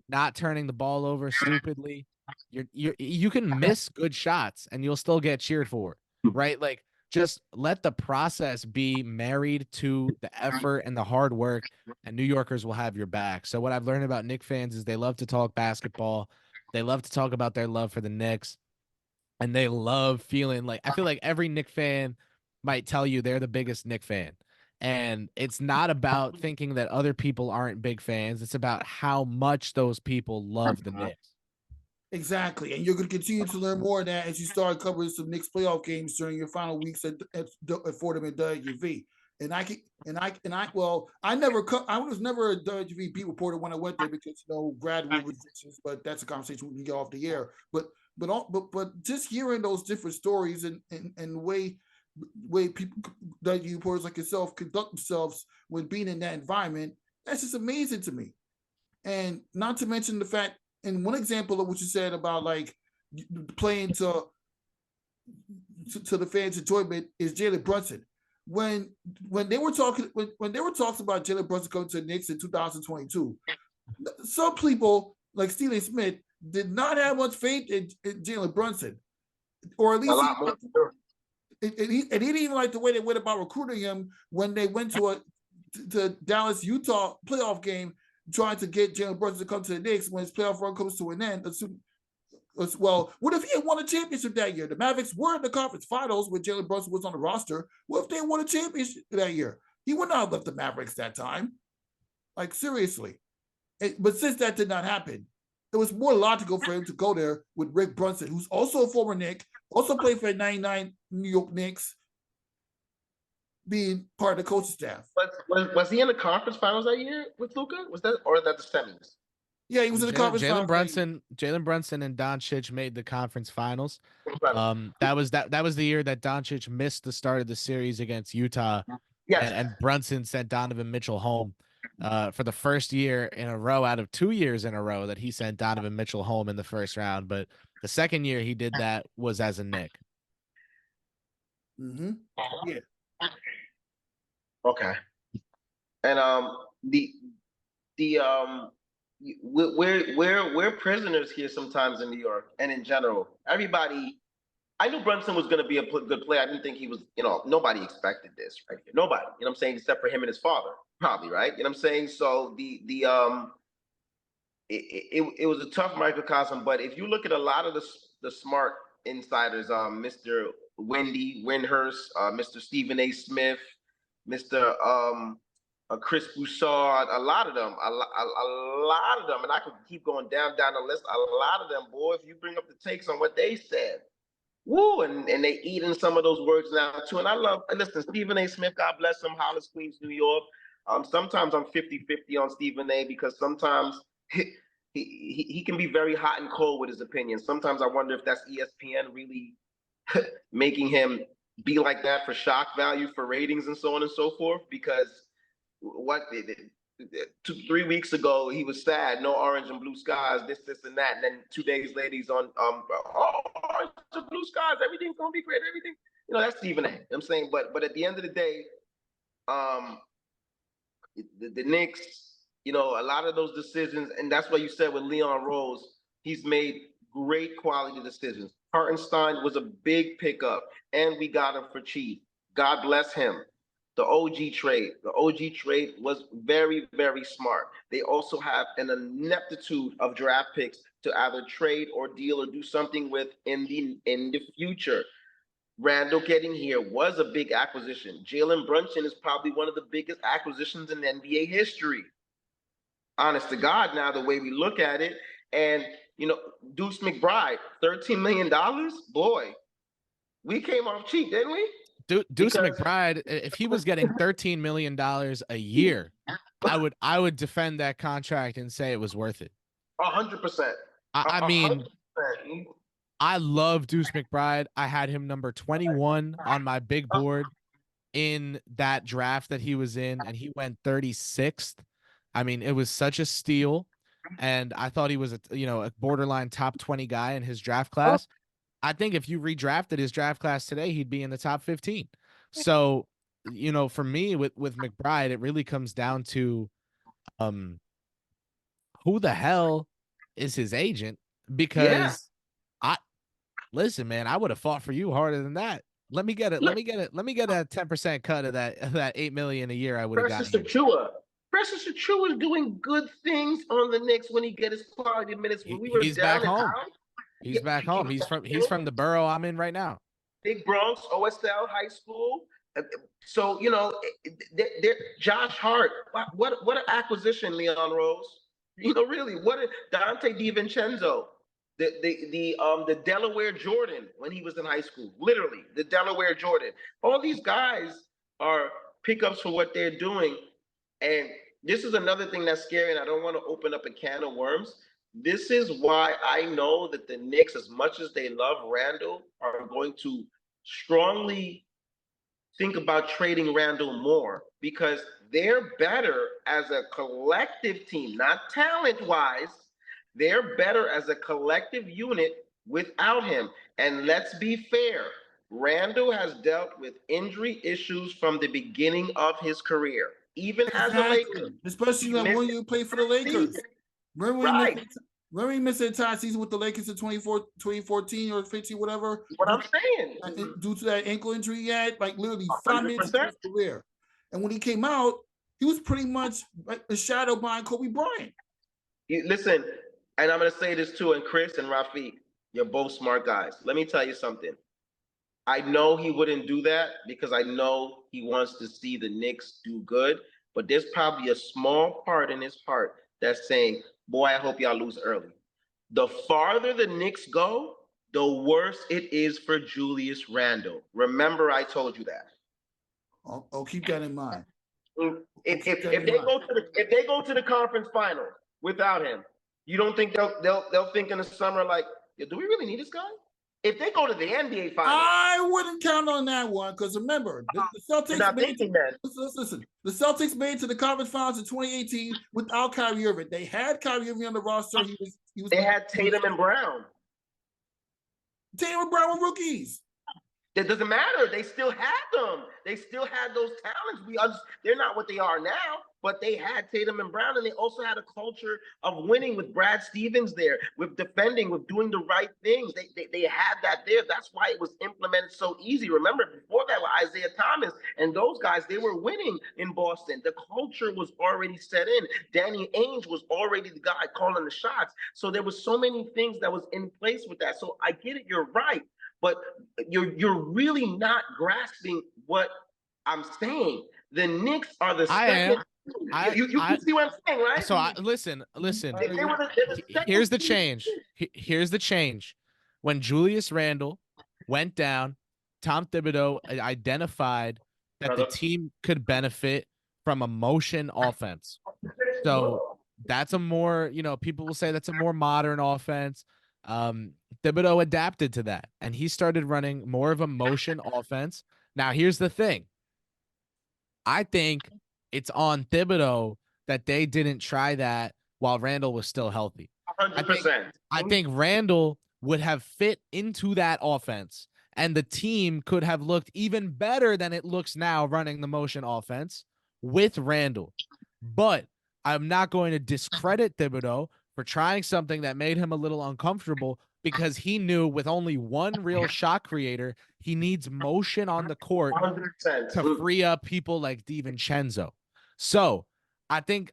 not turning the ball over stupidly, you can miss good shots and you'll still get cheered for, right? Like, just let the process be married to the effort and the hard work, and New Yorkers will have your back. So what I've learned about Knicks fans is they love to talk basketball. They love to talk about their love for the Knicks, and they love feeling like, I feel like every Knicks fan might tell you they're the biggest Knicks fan. And it's not about thinking that other people aren't big fans. It's about how much those people love the Knicks. Exactly. And you're going to continue to learn more of that as you start covering some Knicks playoff games during your final weeks at Fordham and WFUV. I was never a WFUV beat reporter when I went there because grad rule restrictions, but that's a conversation we can get off the air. But just hearing those different stories and the way people, WFUV reporters like yourself, conduct themselves when being in that environment, that's just amazing to me. And not to mention the fact, and one example of what you said about like playing to the fans' enjoyment is Jalen Brunson. When they were talking about Jalen Brunson coming to the Knicks in 2022, some people like Stephen Smith did not have much faith in Jalen Brunson, or at least he didn't even like the way they went about recruiting him when they went to Dallas Utah playoff game, trying to get Jalen Brunson to come to the Knicks when his playoff run comes to an end. Well, what if he had won a championship that year? The Mavericks were in the conference finals when Jalen Brunson was on the roster. What if they won a championship that year? He would not have left the Mavericks that time. Like, seriously. But since that did not happen, it was more logical for him to go there with Rick Brunson, who's also a former Knick, also played for the 99 New York Knicks, being part of the coaching staff. Was he in the conference finals that year with Luka? Was that, or that the semis? Yeah, he was in the conference finals. Jalen Brunson and Doncic made the conference finals. That was the year that Doncic missed the start of the series against Utah. Yes. And Brunson sent Donovan Mitchell home. for the first year in a row out of 2 years in a row that he sent Donovan Mitchell home in the first round. But the second year he did that was as a Knick. Mm-hmm. Yeah. Okay. And we're prisoners here sometimes in New York and in general. Everybody, I knew Brunson was going to be a good player. I didn't think he was, nobody expected this right here. Nobody, you know what I'm saying, except for him and his father, probably, right? You know what I'm saying? So it was a tough microcosm, but if you look at a lot of the smart insiders, Mr. Wendy Windhurst, Mr. Stephen A. Smith, Mr. Kris Pursiainen, a lot of them, and I could keep going down the list. A lot of them, boy, if you bring up the takes on what they said, woo, and they eat in some of those words now too. And listen, Stephen A. Smith, God bless him, Hollis, Queens, New York. Sometimes I'm 50-50 on Stephen A. because sometimes he can be very hot and cold with his opinions. Sometimes I wonder if that's ESPN really making him be like that for shock value, for ratings, and so on and so forth. Because 2-3 weeks ago he was sad, no orange and blue skies, this and that, and then 2 days later he's on orange and blue skies, everything's gonna be great, everything. That's Stephen A. You know what I'm saying, but at the end of the day, the Knicks, a lot of those decisions, and that's why you said with Leon Rose, he's made great quality decisions. Hartenstein was a big pickup, and we got him for cheap. God bless him. The OG trade was very, very smart. They also have an ineptitude of draft picks to either trade or deal or do something with in the future. Randle getting here was a big acquisition. Jalen Brunson is probably one of the biggest acquisitions in NBA history. Honest to God, now the way we look at it, and Deuce McBride, $13 million, boy, we came off cheap, didn't we? Deuce McBride, if he was getting $13 million a year, I would defend that contract and say it was worth it. 100%. I mean, 100%. I love Deuce McBride. I had him number 21 on my big board in that draft that he was in, and he went 36th. I mean, it was such a steal, and I thought he was a borderline top 20 guy in his draft class. I think if you redrafted his draft class today, he'd be in the top 15. So, for me with McBride, it really comes down to who the hell is his agent? Because listen, man, I would have fought for you harder than that. Let me get it. Let me get a 10% cut of that $8 million a year I would have gotten. Precious Achiuwa is doing good things on the Knicks when he get his quality minutes. When we were he's down back home. Out, he's back home. He's from the borough I'm in right now. Big Bronx, OSL High School. So Josh Hart. What an acquisition, Leon Rose. Really, what a Dante DiVincenzo. The Delaware Jordan when he was in high school. Literally, the Delaware Jordan. All these guys are pickups for what they're doing. And this is another thing that's scary, and I don't want to open up a can of worms. This is why I know that the Knicks, as much as they love Randle, are going to strongly think about trading Randle more, because they're better as a collective team, not talent-wise. They're better as a collective unit without him. And let's be fair, Randle has dealt with injury issues from the beginning of his career. Even as a Laker. Especially when you play for the Lakers. Remember when he missed the entire season with the Lakers in 2014 or 15, whatever? What I'm saying. Due to that ankle injury he had, like literally 5 minutes of his career. And when he came out, he was pretty much like a shadow behind Kobe Bryant. Listen, and I'm going to say this too, and Chris and Rafiq, you're both smart guys. Let me tell you something. I know he wouldn't do that because I know he wants to see the Knicks do good, but there's probably a small part in his heart that's saying, boy, I hope y'all lose early. The farther the Knicks go, the worse it is for Julius Randle. Remember, I told you that. I'll keep that in mind. If they go to the conference final without him, you don't think they'll think in the summer like, do we really need this guy? If they go to the NBA finals, I wouldn't count on that one because remember, the Celtics not made thinking that. listen. The Celtics made to the conference finals in 2018 without Kyrie Irving. They had Kyrie Irving on the roster. He was. They had Tatum and Brown. Tatum and Brown were rookies. It doesn't matter. They still had them. They still had those talents. They're not what they are now, but they had Tatum and Brown, and they also had a culture of winning with Brad Stevens there, with defending, with doing the right things. They had that there. That's why it was implemented so easy. Remember, before that with Isaiah Thomas and those guys, they were winning in Boston. The culture was already set in. Danny Ainge was already the guy calling the shots. So there was so many things that was in place with that. So I get it. You're right. But you're really not grasping what I'm saying. The Knicks are the second. You see what I'm saying, right? So listen. Here's the change. Here's the change. When Julius Randle went down, Tom Thibodeau identified that the team could benefit from a motion offense. So that's a more, people will say that's a more modern offense. Thibodeau adapted to that, and he started running more of a motion offense. Now, here's the thing. I think it's on Thibodeau that they didn't try that while Randle was still healthy. 100%. I think Randle would have fit into that offense, and the team could have looked even better than it looks now running the motion offense with Randle. But I'm not going to discredit Thibodeau for trying something that made him a little uncomfortable, because he knew with only one real shot creator, he needs motion on the court 100%. to free up people like DiVincenzo. So I think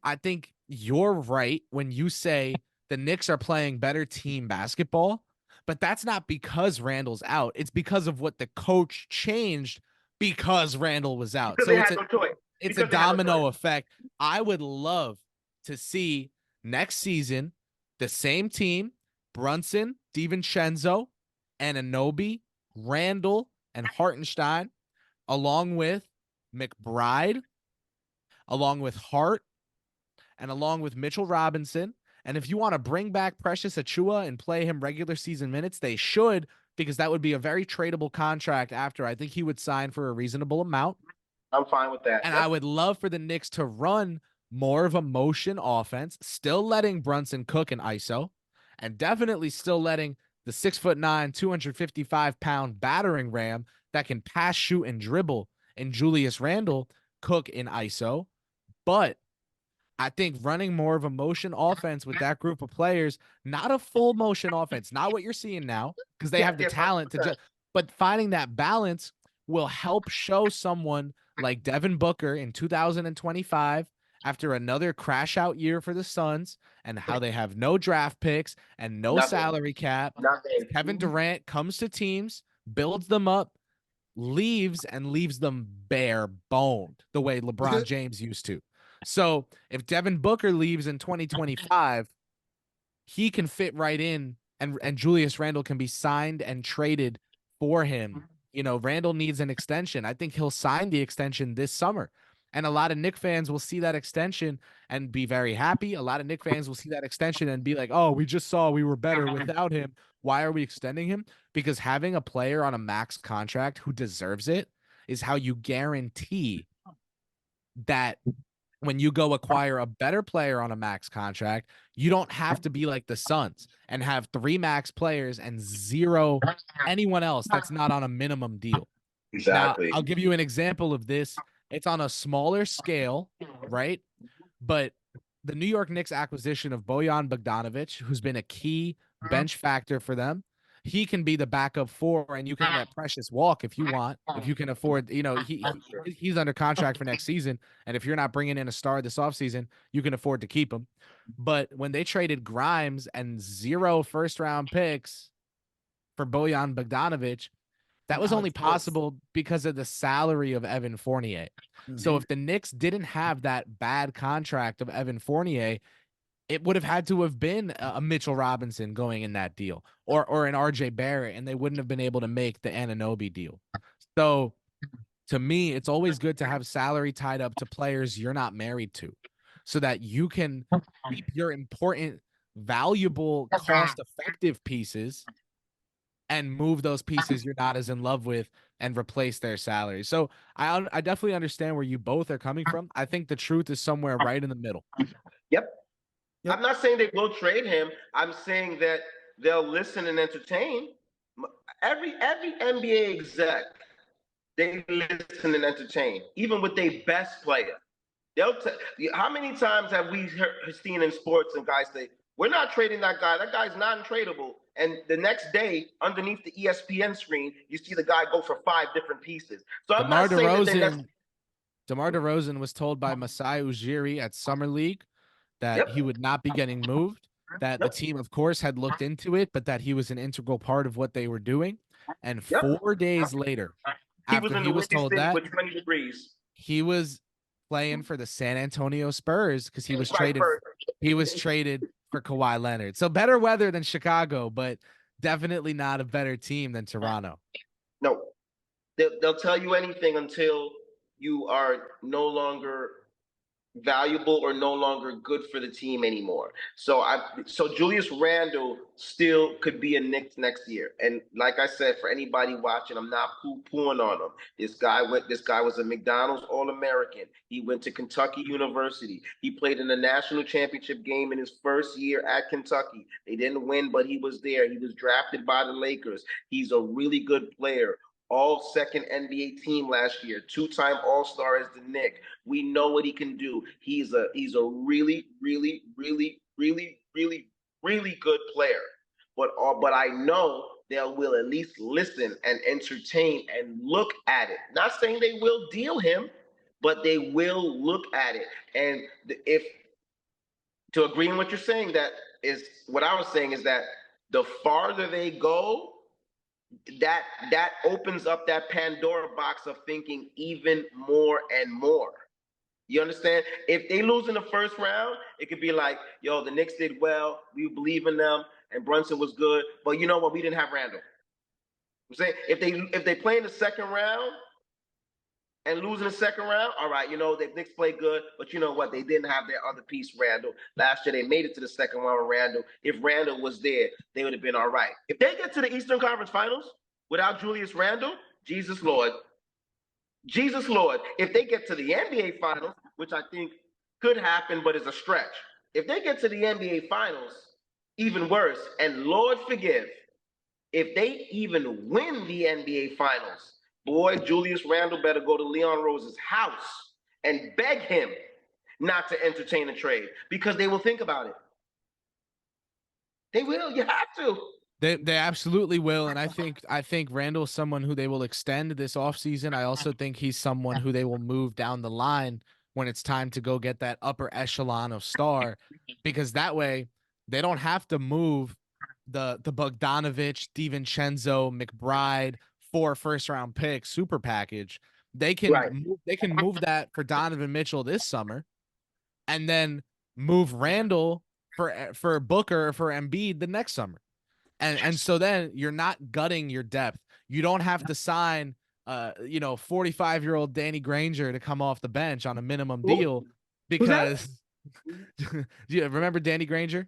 you're right when you say the Knicks are playing better team basketball, but that's not because Randle's out. It's because of what the coach changed because Randle was out. So it's a domino effect. I would love to see next season the same team, Brunson, DiVincenzo, Anunoby, Randle, and Hartenstein, along with McBride, along with Hart, and along with Mitchell Robinson. And if you want to bring back Precious Achiuwa and play him regular season minutes, they should, because that would be a very tradable contract after. I think he would sign for a reasonable amount. I'm fine with that. And I would love for the Knicks to run more of a motion offense, still letting Brunson cook in ISO, and definitely still letting the 6'9", 255-pound battering ram that can pass, shoot, and dribble in Julius Randle cook in ISO. But I think running more of a motion offense with that group of players, not a full motion offense, not what you're seeing now, because they have the talent to just, but finding that balance will help show someone like Devin Booker in 2025, after another crash out year for the Suns, and how they have no draft picks and no salary cap. Kevin Durant comes to teams, builds them up, leaves, and leaves them bare boned the way LeBron James used to. So if Devin Booker leaves in 2025, he can fit right in, and Julius Randle can be signed and traded for him. Randle needs an extension. I think he'll sign the extension this summer. And a lot of Knicks fans will see that extension and be very happy. A lot of Knicks fans will see that extension and be like, oh, we just saw we were better without him. Why are we extending him? Because having a player on a max contract who deserves it is how you guarantee that when you go acquire a better player on a max contract, you don't have to be like the Suns and have 3 max players and 0 anyone else that's not on a minimum deal. Exactly. Now, I'll give you an example of this. It's on a smaller scale, right? But the New York Knicks acquisition of Bojan Bogdanovic, who's been a key bench factor for them, he can be the backup 4, and you can let Precious walk if you want. If you can afford, he's under contract for next season, and if you're not bringing in a star this offseason, you can afford to keep him. But when they traded Grimes and 0 first-round picks for Bojan Bogdanovic, that was only possible because of the salary of Evan Fournier. Mm-hmm. So if the Knicks didn't have that bad contract of Evan Fournier, it would have had to have been a Mitchell Robinson going in that deal, or an RJ Barrett, and they wouldn't have been able to make the Anunoby deal. So to me, it's always good to have salary tied up to players you're not married to, so that you can keep your important, valuable, cost-effective pieces and move those pieces you're not as in love with and replace their salaries. So I definitely understand where you both are coming from. I think the truth is somewhere right in the middle. Yep. I'm not saying they will trade him. I'm saying that they'll listen and entertain. Every NBA exec, they listen and entertain, even with their best player. How many times have we seen in sports and guys say, we're not trading that guy. That guy's non-tradable. And the next day, underneath the ESPN screen, you see the guy go for 5 different pieces. So I'm not saying that DeMar DeRozan was told by Masai Ujiri at Summer League that he would not be getting moved, that the team, of course, had looked into it, but that he was an integral part of what they were doing. And 4 days later, after he was told that, with 20 degrees, he was playing for the San Antonio Spurs because he was traded. He was traded for Kawhi Leonard. So better weather than Chicago, but definitely not a better team than Toronto. No, they'll tell you anything until you are no longer valuable or no longer good for the team anymore. So Julius Randle still could be a Knicks next year. And like I said, for anybody watching, I'm not poo-pooing on him. This guy was a McDonald's All-American. He went to Kentucky University. He played in the national championship game in his first year at Kentucky. They didn't win, but he was there. He was drafted by the Lakers. He's a really good player. All-second NBA team last year, 2-time All-Star as the Knicks. We know what he can do. He's a really, really, really, really, really, really good player. But I know they will at least listen and entertain and look at it. Not saying they will deal him, but they will look at it. And if to agree in what you're saying, that is what I was saying, is that the farther they go, that opens up that Pandora box of thinking even more and more. You understand? If they lose in the first round, it could be like, yo, the Knicks did well, we believe in them, and Brunson was good, but you know what? We didn't have Randle. I'm saying if they play in the second round and lose in the second round, all right, you know, the Knicks play good, but you know what? They didn't have their other piece, Randle. Last year, they made it to the second round with Randle. If Randle was there, they would have been all right. If they get to the Eastern Conference Finals without Julius Randle, Jesus Lord. Jesus Lord. If they get to the NBA Finals, which I think could happen, but is a stretch. If they get to the NBA Finals, even worse, and Lord forgive, if they even win the NBA Finals, boy, Julius Randle better go to Leon Rose's house and beg him not to entertain a trade, because they will think about it. They will. You have to. They absolutely will. And I think Randle's someone who they will extend this offseason. I also think he's someone who they will move down the line when it's time to go get that upper echelon of star, because that way they don't have to move the Bogdanovich, DiVincenzo, McBride 4 first-round pick super package. They can move that for Donovan Mitchell this summer, and then move Randle for Booker, for Embiid the next summer. And so then you're not gutting your depth. You don't have to sign 45-year-old Danny Granger to come off the bench on a minimum deal, because you remember Danny Granger?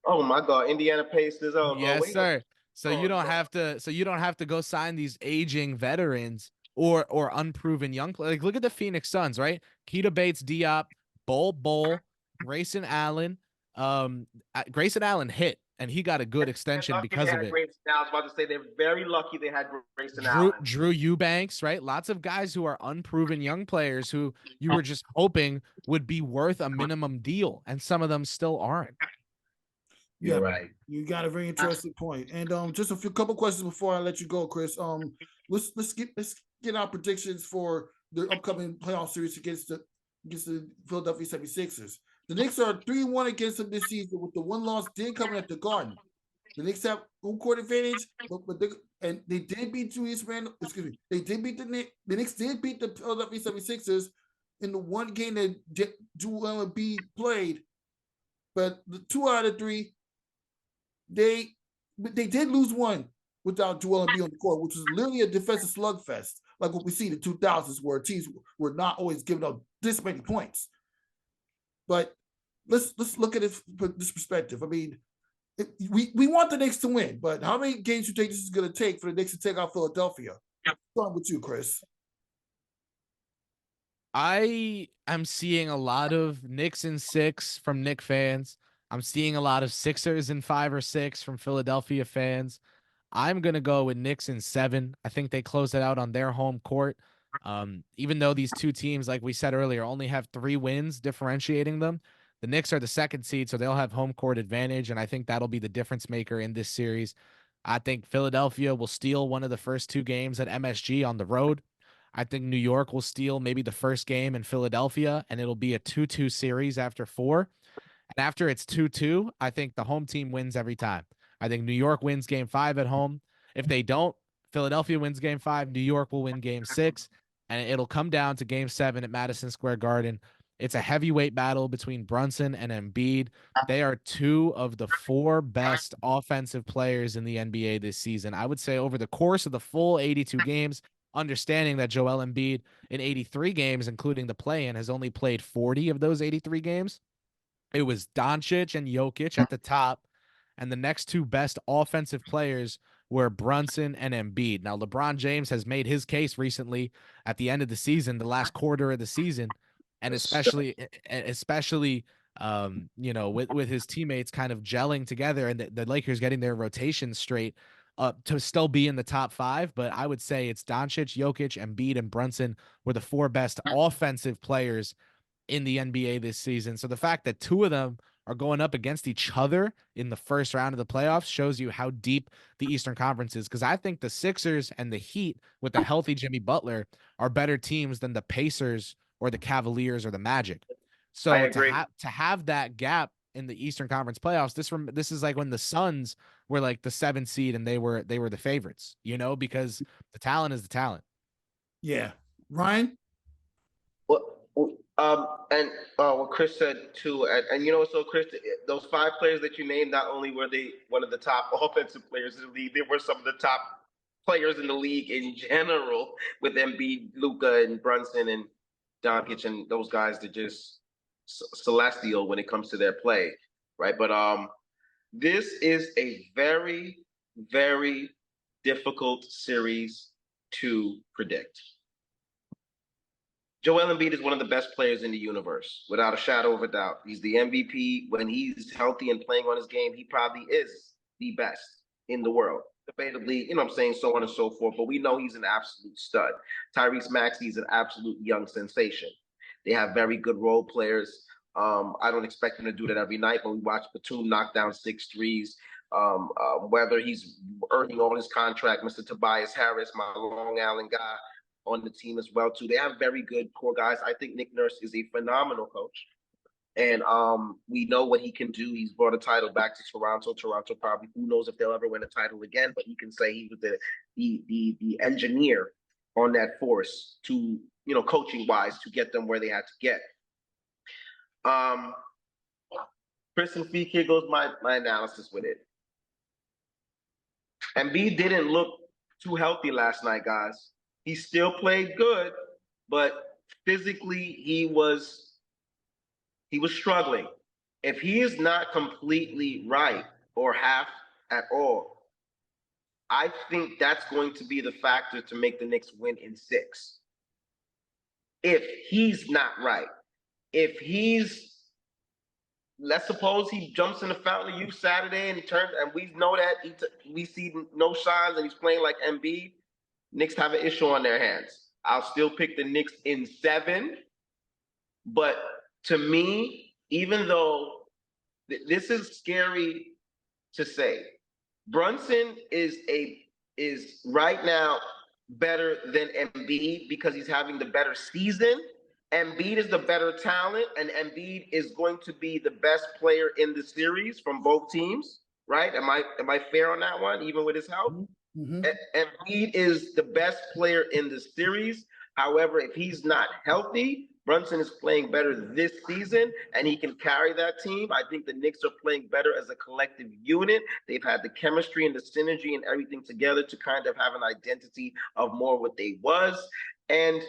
Oh my God, Indiana Pacers. Yes, sir. So you don't have to go sign these aging veterans or unproven young players. Like, look at the Phoenix Suns, right? Keita Bates-Diop, Bol, Grayson Allen. Grayson Allen hit, and he got a good extension because of it. I was about to say they're very lucky they had Grayson Allen. Drew Eubanks, right? Lots of guys who are unproven young players who you were just hoping would be worth a minimum deal, and some of them still aren't. Yeah, right. You got a very interesting point. And just a couple questions before I let you go, Kris. Let's get our predictions for the upcoming playoff series against the Philadelphia 76ers. The Knicks are 3-1 against them this season, with the one loss did coming at the Garden. The Knicks have home court advantage, and they did beat Julius Randle. Excuse me. They did beat the Knicks. The Knicks did beat the Philadelphia 76ers in the one game that Joel Embiid played. But the 2 out of 3, they did lose one without Joel Embiid on the court, which was literally a defensive slugfest, like what we see in the 2000s, where teams were not always giving up this many points. But let's look at this perspective. I mean, We want the Knicks to win, but how many games you think this is going to take for the Knicks to take out Philadelphia? Starting with you, Kris. I am seeing a lot of Knicks in 6 from Knick fans. I'm seeing a lot of Sixers in 5 or 6 from Philadelphia fans. I'm going to go with Knicks in 7. I think they close it out on their home court. Even though these two teams, like we said earlier, only have 3 wins differentiating them, the Knicks are the 2nd seed, so they'll have home court advantage, and I think that'll be the difference maker in this series. I think Philadelphia will steal one of the first 2 games at MSG on the road. I think New York will steal maybe the first game in Philadelphia, and it'll be a 2-2 series after 4. And after it's 2-2, I think the home team wins every time. I think New York wins game 5 at home. If they don't, Philadelphia wins game 5. New York will win game 6. And it'll come down to game 7 at Madison Square Garden. It's a heavyweight battle between Brunson and Embiid. They are 2 of the 4 best offensive players in the NBA this season. I would say over the course of the full 82 games, understanding that Joel Embiid in 83 games, including the play-in, has only played 40 of those 83 games. It was Doncic and Jokic at the top, and the next 2 best offensive players were Brunson and Embiid. Now, LeBron James has made his case recently at the end of the season, the last quarter of the season, and especially with his teammates kind of gelling together and the Lakers getting their rotation straight to still be in the top 5. But I would say it's Doncic, Jokic, Embiid, and Brunson were the 4 best offensive players in the NBA this season. So the fact that 2 of them are going up against each other in the first round of the playoffs shows you how deep the Eastern Conference is. Because I think the Sixers and the Heat with a healthy Jimmy Butler are better teams than the Pacers or the Cavaliers or the Magic. So to have that gap in the Eastern Conference playoffs, this is like when the Suns were like the 7th seed and they were the favorites, because the talent is the talent. Yeah. Ryan? And what Kris said too, and so Kris, those 5 players that you named, not only were they one of the top offensive players in the league, they were some of the top players in the league in general, with Embiid, Luka, and Brunson and Doncic, and those guys that just celestial when it comes to their play, right? But this is a very, very difficult series to predict. Joel Embiid is one of the best players in the universe, without a shadow of a doubt. He's the MVP. When he's healthy and playing on his game, he probably is the best in the world. Debatably, so on and so forth, but we know he's an absolute stud. Tyrese Maxey's an absolute young sensation. They have very good role players. I don't expect him to do that every night, but we watch Batum knock down 6 threes. Whether he's earning all his contract, Mr. Tobias Harris, my Long Island guy, on the team as well too. They have very good core guys. I think Nick Nurse is a phenomenal coach, and we know what he can do. He's brought a title back to Toronto. Toronto probably, who knows if they'll ever win a title again, but he can say he was the engineer on that force to, coaching wise, to get them where they had to get. Kris and Feek, here goes my analysis with it. Embiid didn't look too healthy last night, guys. He still played good, but physically he was struggling. If he is not completely right or half at all, I think that's going to be the factor to make the Knicks win in 6. If he's not right, let's suppose he jumps in the fountain of youth Saturday and we know that we see no signs and he's playing like Embiid, Knicks have an issue on their hands. I'll still pick the Knicks in 7. But to me, even though this is scary to say, Brunson is right now better than Embiid because he's having the better season. Embiid is the better talent, and Embiid is going to be the best player in the series from both teams, right? Am I fair on that one, even with his health? Mm-hmm. Embiid is the best player in the series. However, if he's not healthy, Brunson is playing better this season, and he can carry that team. I think the Knicks are playing better as a collective unit. They've had the chemistry and the synergy and everything together to kind of have an identity of more what they was. And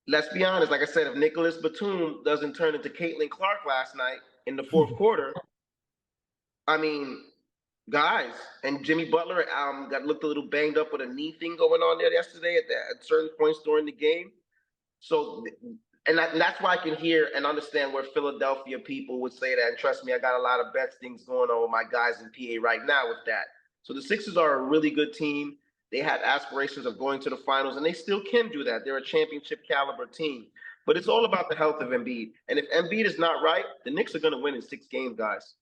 let's be honest, like I said, if Nicholas Batum doesn't turn into Caitlin Clark last night in the fourth quarter, I mean, guys, and Jimmy Butler looked a little banged up with a knee thing going on there yesterday at certain points during the game. So, and that's why I can hear and understand where Philadelphia people would say that. And trust me, I got a lot of bets things going on with my guys in PA right now with that. So the Sixers are a really good team. They had aspirations of going to the finals, and they still can do that. They're a championship caliber team. But it's all about the health of Embiid. And if Embiid is not right, the Knicks are going to win in 6 games, guys.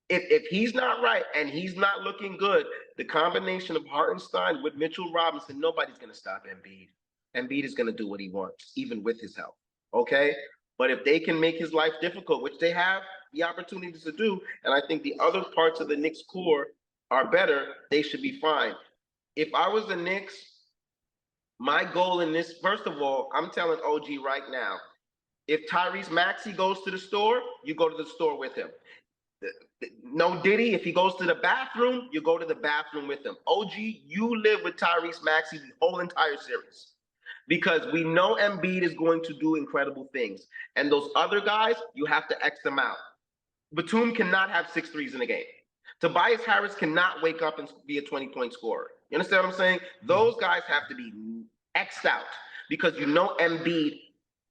If he's not right and he's not looking good, the combination of Hartenstein with Mitchell Robinson, nobody's going to stop Embiid. Embiid is going to do what he wants, even with his health. Okay? But if they can make his life difficult, which they have the opportunities to do, and I think the other parts of the Knicks core are better, they should be fine. If I was the Knicks, my goal in this, first of all, I'm telling OG right now, if Tyrese Maxey goes to the store, you go to the store with him. No Diddy, if he goes to the bathroom, you go to the bathroom with him. OG, you live with Tyrese Maxey the whole entire series. Because we know Embiid is going to do incredible things. And those other guys, you have to X them out. Batum cannot have 6 threes in a game. Tobias Harris cannot wake up and be a 20-point scorer. You understand what I'm saying? Those guys have to be X'd out because you know Embiid,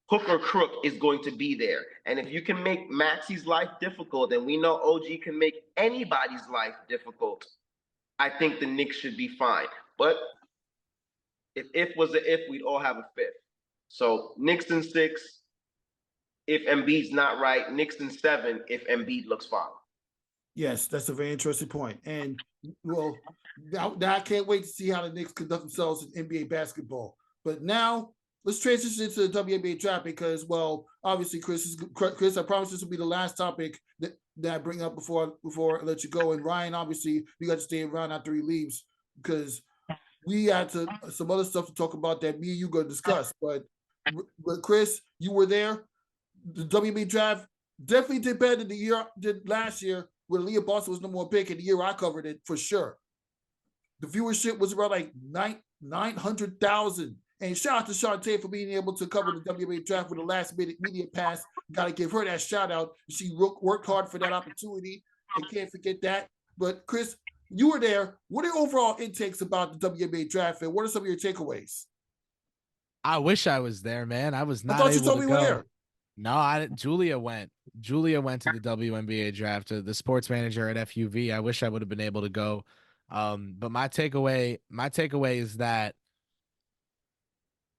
hook or crook, is going to be there. And if you can make Maxey's life difficult, then we know OG can make anybody's life difficult. I think the Knicks should be fine. But if was a if, we'd all have a fifth. So Knicks in 6, if Embiid's not right. Knicks in 7, if Embiid looks fine. Yes, that's a very interesting point. And, well, now I can't wait to see how the Knicks conduct themselves in NBA basketball. But now let's transition into the WNBA draft because, well, obviously, Chris, I promise this will be the last topic that I bring up before I let you go. And Ryan, obviously, you got to stay around after he leaves because we had some other stuff to talk about that me and you going to discuss. But Chris, you were there. The WNBA draft definitely did better than the year did last year when Leah Boston was number 1 pick, and the year I covered it for sure. The viewership was around like 900,000. And shout out to Shantae for being able to cover the WNBA draft with the last minute media pass. Got to give her that shout out. She worked hard for that opportunity. And can't forget that. But Chris, you were there. What are your overall intakes about the WNBA draft, and what are some of your takeaways? I wish I was there, man. I was not. I thought you told me where. No, Julia went. Julia went to the WNBA draft. The sports manager at FUV. I wish I would have been able to go. But my takeaway is that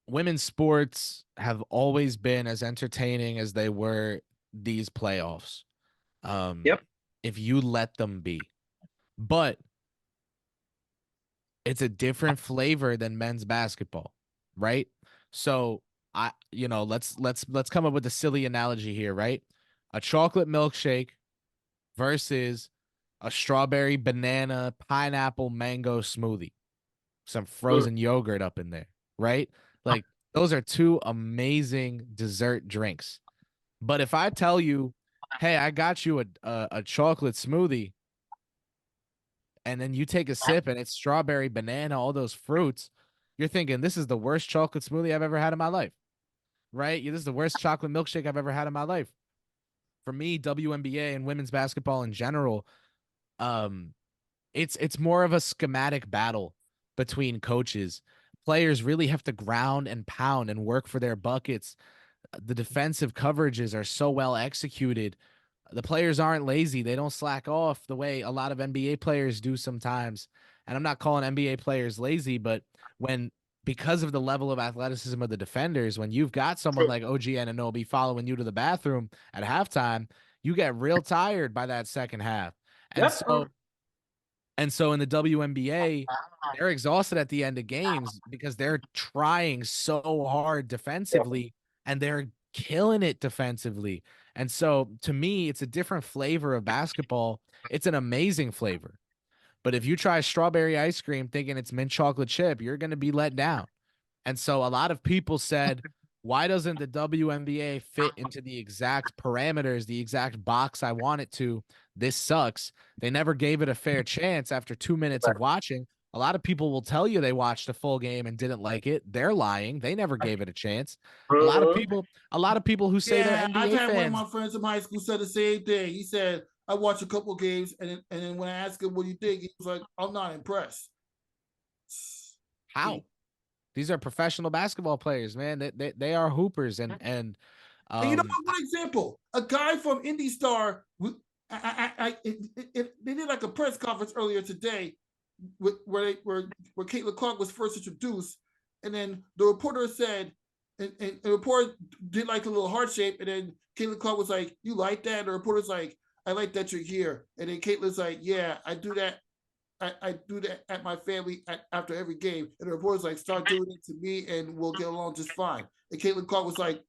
women's sports have always been as entertaining as they were these playoffs. Yep. If you let them be. But it's a different flavor than men's basketball, right? So let's come up with a silly analogy here, right? A chocolate milkshake versus a strawberry, banana, pineapple, mango smoothie. Some frozen yogurt up in there, right? Like those are 2 amazing dessert drinks. But if I tell you, hey, I got you a chocolate smoothie, and then you take a sip and it's strawberry, banana, all those fruits, you're thinking, this is the worst chocolate smoothie I've ever had in my life, right? This is the worst chocolate milkshake I've ever had in my life. For me, WNBA and women's basketball in general, it's more of a schematic battle between coaches. Players really have to ground and pound and work for their buckets. The defensive coverages are so well executed. The players aren't lazy. They don't slack off the way a lot of NBA players do sometimes. And I'm not calling NBA players lazy, but because of the level of athleticism of the defenders, when you've got someone like OG Anunoby following you to the bathroom at halftime, you get real tired by that second half. And so in the WNBA, they're exhausted at the end of games because they're trying so hard defensively and they're killing it defensively. And so to me, it's a different flavor of basketball. It's an amazing flavor. But if you try strawberry ice cream thinking it's mint chocolate chip, you're going to be let down. And so a lot of people said, why doesn't the WNBA fit into the exact parameters, the exact box I want it to? This sucks. They never gave it a fair chance after 2 minutes of watching. A lot of people will tell you they watched a full game and didn't like it. They're lying. They never gave it a chance. A lot of people who say they're NBA I've had fans. one of my friends in high school said the same thing. He said, I watched a couple of games, and then when I asked him what do you think, he was like, "I'm not impressed." How? These are professional basketball players, man. They are hoopers, and And you know what? One example: a guy from Indy Star. They did like a press conference earlier today, where Caitlin Clark was first introduced, and then the reporter said, and the reporter did like a little heart shape, and then Caitlin Clark was like, "You like that?" And the reporter's like, "I like that you're here." And then Caitlin's like, "Yeah, I do that. I do that at my family after every game." And the reporter's like, "Start doing it to me, and we'll get along just fine." And Caitlin Clark was like,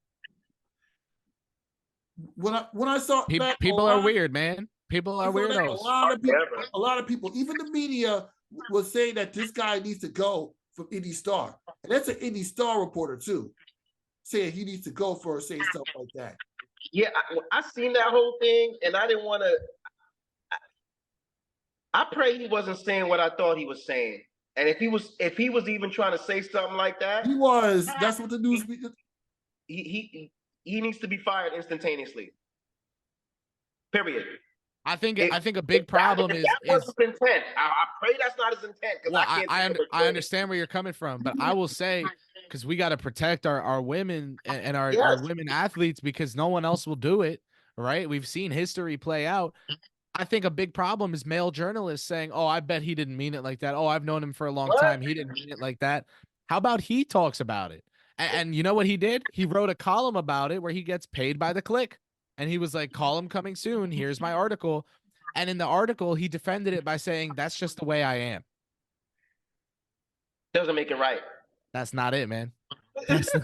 when I saw that, people are weird, man. People are weirdos. A lot of people, even the media, was saying that this guy needs to go from Indy Star, and that's an Indy Star reporter too, saying he needs to go for saying stuff like that. Yeah, I seen that whole thing, and I didn't want to. I pray he wasn't saying what I thought he was saying, and if he was even trying to say something like that, he was. That's what the news. He needs to be fired instantaneously. Period. I think a big problem is wasn't his intent. I pray that's not his intent. Well, I understand where you're coming from, but I will say, because we got to protect our women and our women athletes, because no one else will do it, right? We've seen history play out. I think a big problem is male journalists saying, "Oh, I bet he didn't mean it like that. Oh, I've known him for a long time. He didn't mean it like that." How about he talks about it? And you know what he did? He wrote a column about it where he gets paid by the click. And he was like, "Column coming soon. Here's my article." And in the article, he defended it by saying, "That's just the way I am." Doesn't make it right. That's not it, man. That's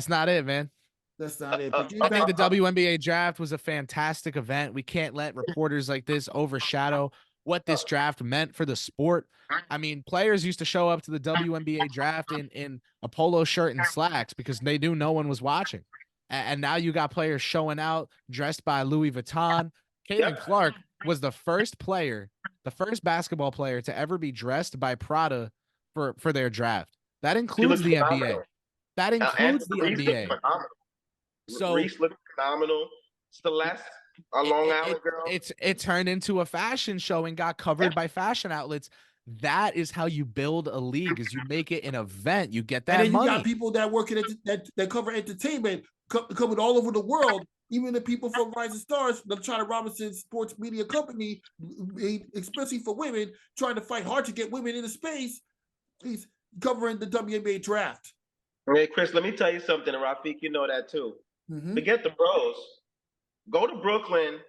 not it, man. That's not it. I think the WNBA draft was a fantastic event. We can't let reporters like this overshadow what this draft meant for the sport. I mean, players used to show up to the WNBA draft in a polo shirt and slacks because they knew no one was watching. And now you got players showing out dressed by Louis Vuitton. Caitlin Clark was the first basketball player to ever be dressed by Prada for their draft. That includes the NBA. That includes the NBA. So Reese looked phenomenal. Celeste, a Long Island girl. It turned into a fashion show and got covered by fashion outlets. That is how you build a league, is you make it an event. You get that money. And then you got people that work at that cover entertainment coming all over the world. Even the people from Rising Stars, the China Robinson Sports Media Company, especially for women, trying to fight hard to get women into space. He's covering the WNBA draft. Hey, Kris, let me tell you something, and Rafiq, you know that too. Mm-hmm. Forget the pros. Go to Brooklyn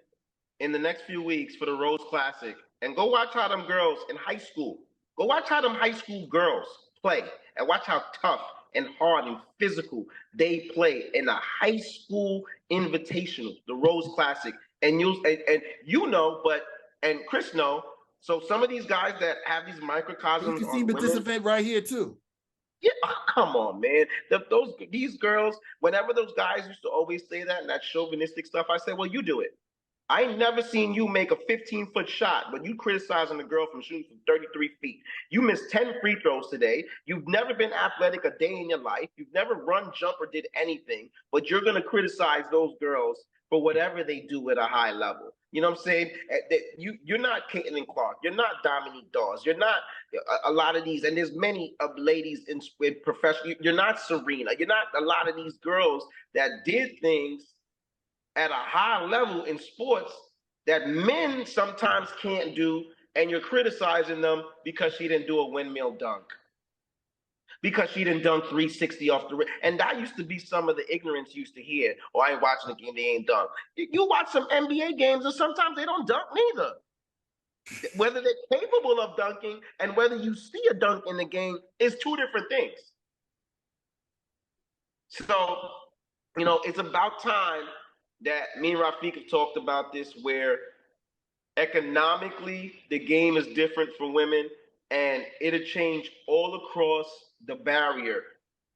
in the next few weeks for the Rose Classic and go watch how them girls in high school, go watch how them high school girls play and watch how tough and hard and physical they play in a high school invitational, the Rose Classic. And you know, and Kris know, so some of these guys that have these microcosms. You can see this event right here too. Yeah, come on, man. These girls, whenever those guys used to always say that and that chauvinistic stuff, I say, well, you do it. I ain't never seen you make a 15-foot shot, but you criticizing the girl from shooting from 33 feet. You missed 10 free throws today. You've never been athletic a day in your life. You've never run, jump, or did anything, but you're going to criticize those girls for whatever they do at a high level. You know what I'm saying? You're not Caitlin Clark. You're not Dominique Dawes. You're not a lot of these, and there's many of ladies in professional. You're not Serena. You're not a lot of these girls that did things at a high level in sports that men sometimes can't do, and you're criticizing them because she didn't do a windmill dunk, because she didn't dunk 360 off the rim. And that used to be some of the ignorance you used to hear. Oh, I ain't watching the game, they ain't dunk. You watch some NBA games, and sometimes they don't dunk neither. Whether they're capable of dunking and whether you see a dunk in the game is two different things. So, you know, it's about time that me and Rafiq have talked about this, where economically the game is different for women, and it'll change all across the barrier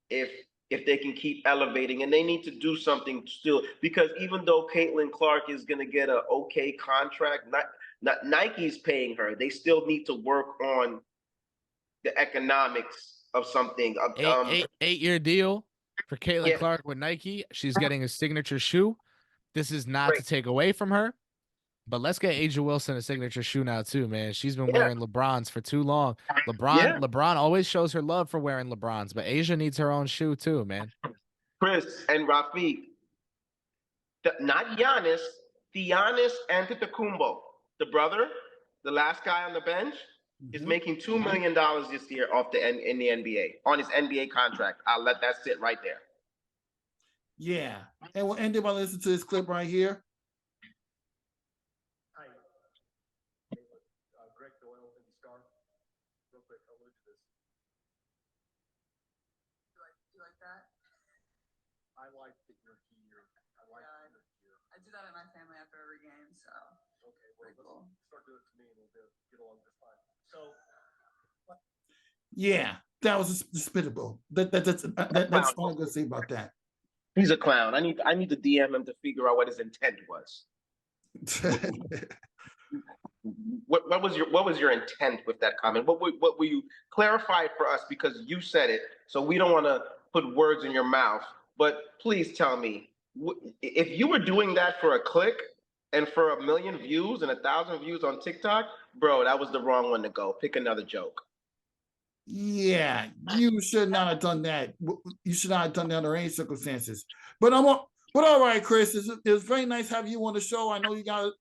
if they can keep elevating. And they need to do something still, because even though Caitlin Clark is going to get an okay contract, not Nike's paying her, they still need to work on the economics of something. 8-year deal for Caitlin Clark with Nike. She's getting a signature shoe. This is not to take away from her. But let's get Asia Wilson a signature shoe now too, man. She's been Yeah. wearing LeBrons for too long. Yeah. LeBron always shows her love for wearing LeBrons, but Asia needs her own shoe too, man. Chris and Rafiq, not Giannis, Giannis Antetokounmpo, the brother, the last guy on the bench, is making $2 million this year in the NBA on his NBA contract. I'll let that sit right there. Yeah, and we'll end it by listening to this clip right here. Hi, Gregg, Doyel, Indy Star. Real quick, I'll look at this. You like that? I like that you're here. I like that you're here. I do that at my family after every game, so. Okay, well, Pretty cool. start doing it to me and we'll get along just fine. So, Yeah, that was despicable. That's all I'm gonna say about that. He's a clown. I need to DM him to figure out what his intent was. What was your intent with that comment? What will you clarify it for us, because you said it, so we don't want to put words in your mouth. But please tell me, if you were doing that for a click and for 1 million views and 1,000 views on TikTok, bro, that was the wrong one to go. Pick another joke. Yeah, you should not have done that. You should not have done that under any circumstances. But all right, Kris. It was very nice having you on the show. I know you got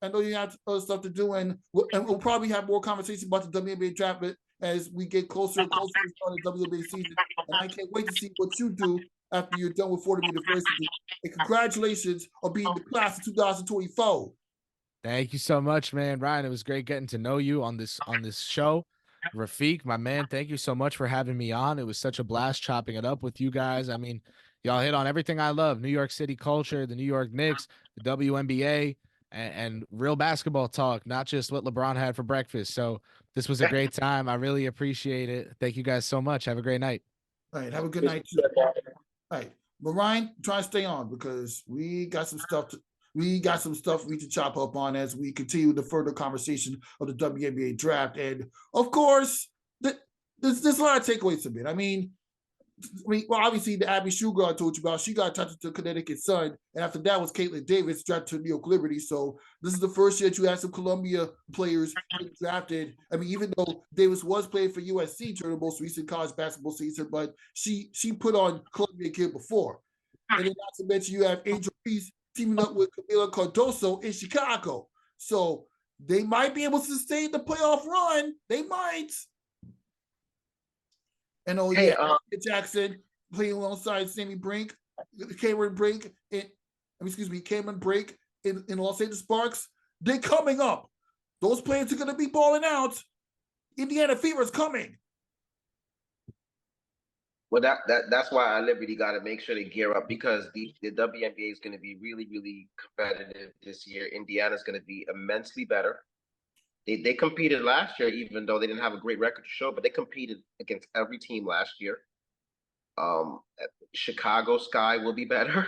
other stuff to do, and we'll probably have more conversation about the WNBA draft as we get closer and closer to the start of the WNBA season. And I can't wait to see what you do after you're done with Fordham University. And congratulations on being the class of 2024. Thank you so much, man. Ryan, it was great getting to know you on this show. Rafiq, my man, thank you so much for having me on. It was such a blast chopping it up with you guys. I mean, y'all hit on everything I love: New York City culture, the New York Knicks, the WNBA, and real basketball talk, not just what LeBron had for breakfast. So this was a great time. I really appreciate it. Thank you guys so much. Have a great night. All right, have a good night too. All right, but Ryan, try to stay on because we got some stuff we need to chop up on as we continue the further conversation of the WNBA draft. And of course, there's a lot of takeaways from it. I mean, well, obviously the Abby Sugar I told you about, she got drafted to Connecticut Sun, and after that was Caitlin Davis drafted to New York Liberty. So this is the first year that you had some Columbia players drafted. I mean, even though Davis was playing for USC during the most recent college basketball season, but she put on Columbia kid before. And then not to mention you have Angel Reese teaming up with Camila Cardoso in Chicago. So they might be able to sustain the playoff run. They might. And Jackson playing alongside Sammy Brink, Cameron Brink in Los Angeles Sparks. They're coming up. Those players are going to be balling out. Indiana Fever is coming. Well, that's why Liberty got to make sure they gear up, because the WNBA is going to be really, really competitive this year. Indiana's going to be immensely better. They competed last year, even though they didn't have a great record to show, but they competed against every team last year. Chicago Sky will be better.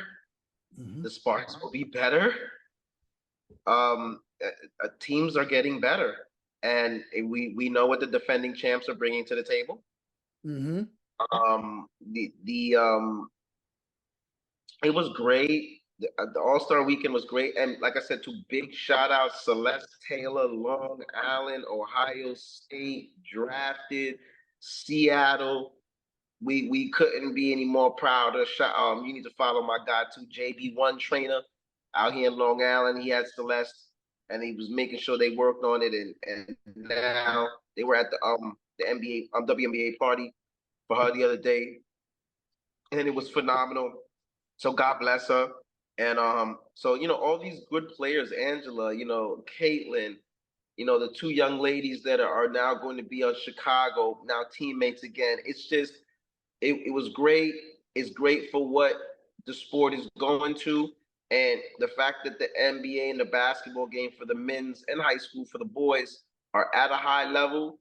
Mm-hmm. The Sparks will be better. Teams are getting better, and we know what the defending champs are bringing to the table. Mm-hmm. It was great. The All-Star weekend was great, and like I said, two big shout outs: Celeste Taylor, Long Island, Ohio State, drafted, Seattle. We couldn't be any more prouder. You need to follow my guy too, JB1 trainer out here in Long Island. He had Celeste, and he was making sure they worked on it, and now they were at the NBA WNBA party for her the other day, and it was phenomenal. So God bless her. And so all these good players, Angela, Caitlin, the two young ladies that are now going to be on Chicago, now teammates again. It's just it was great. It's great for what the sport is going to, and the fact that the NBA and the basketball game for the men's and high school for the boys are at a high level.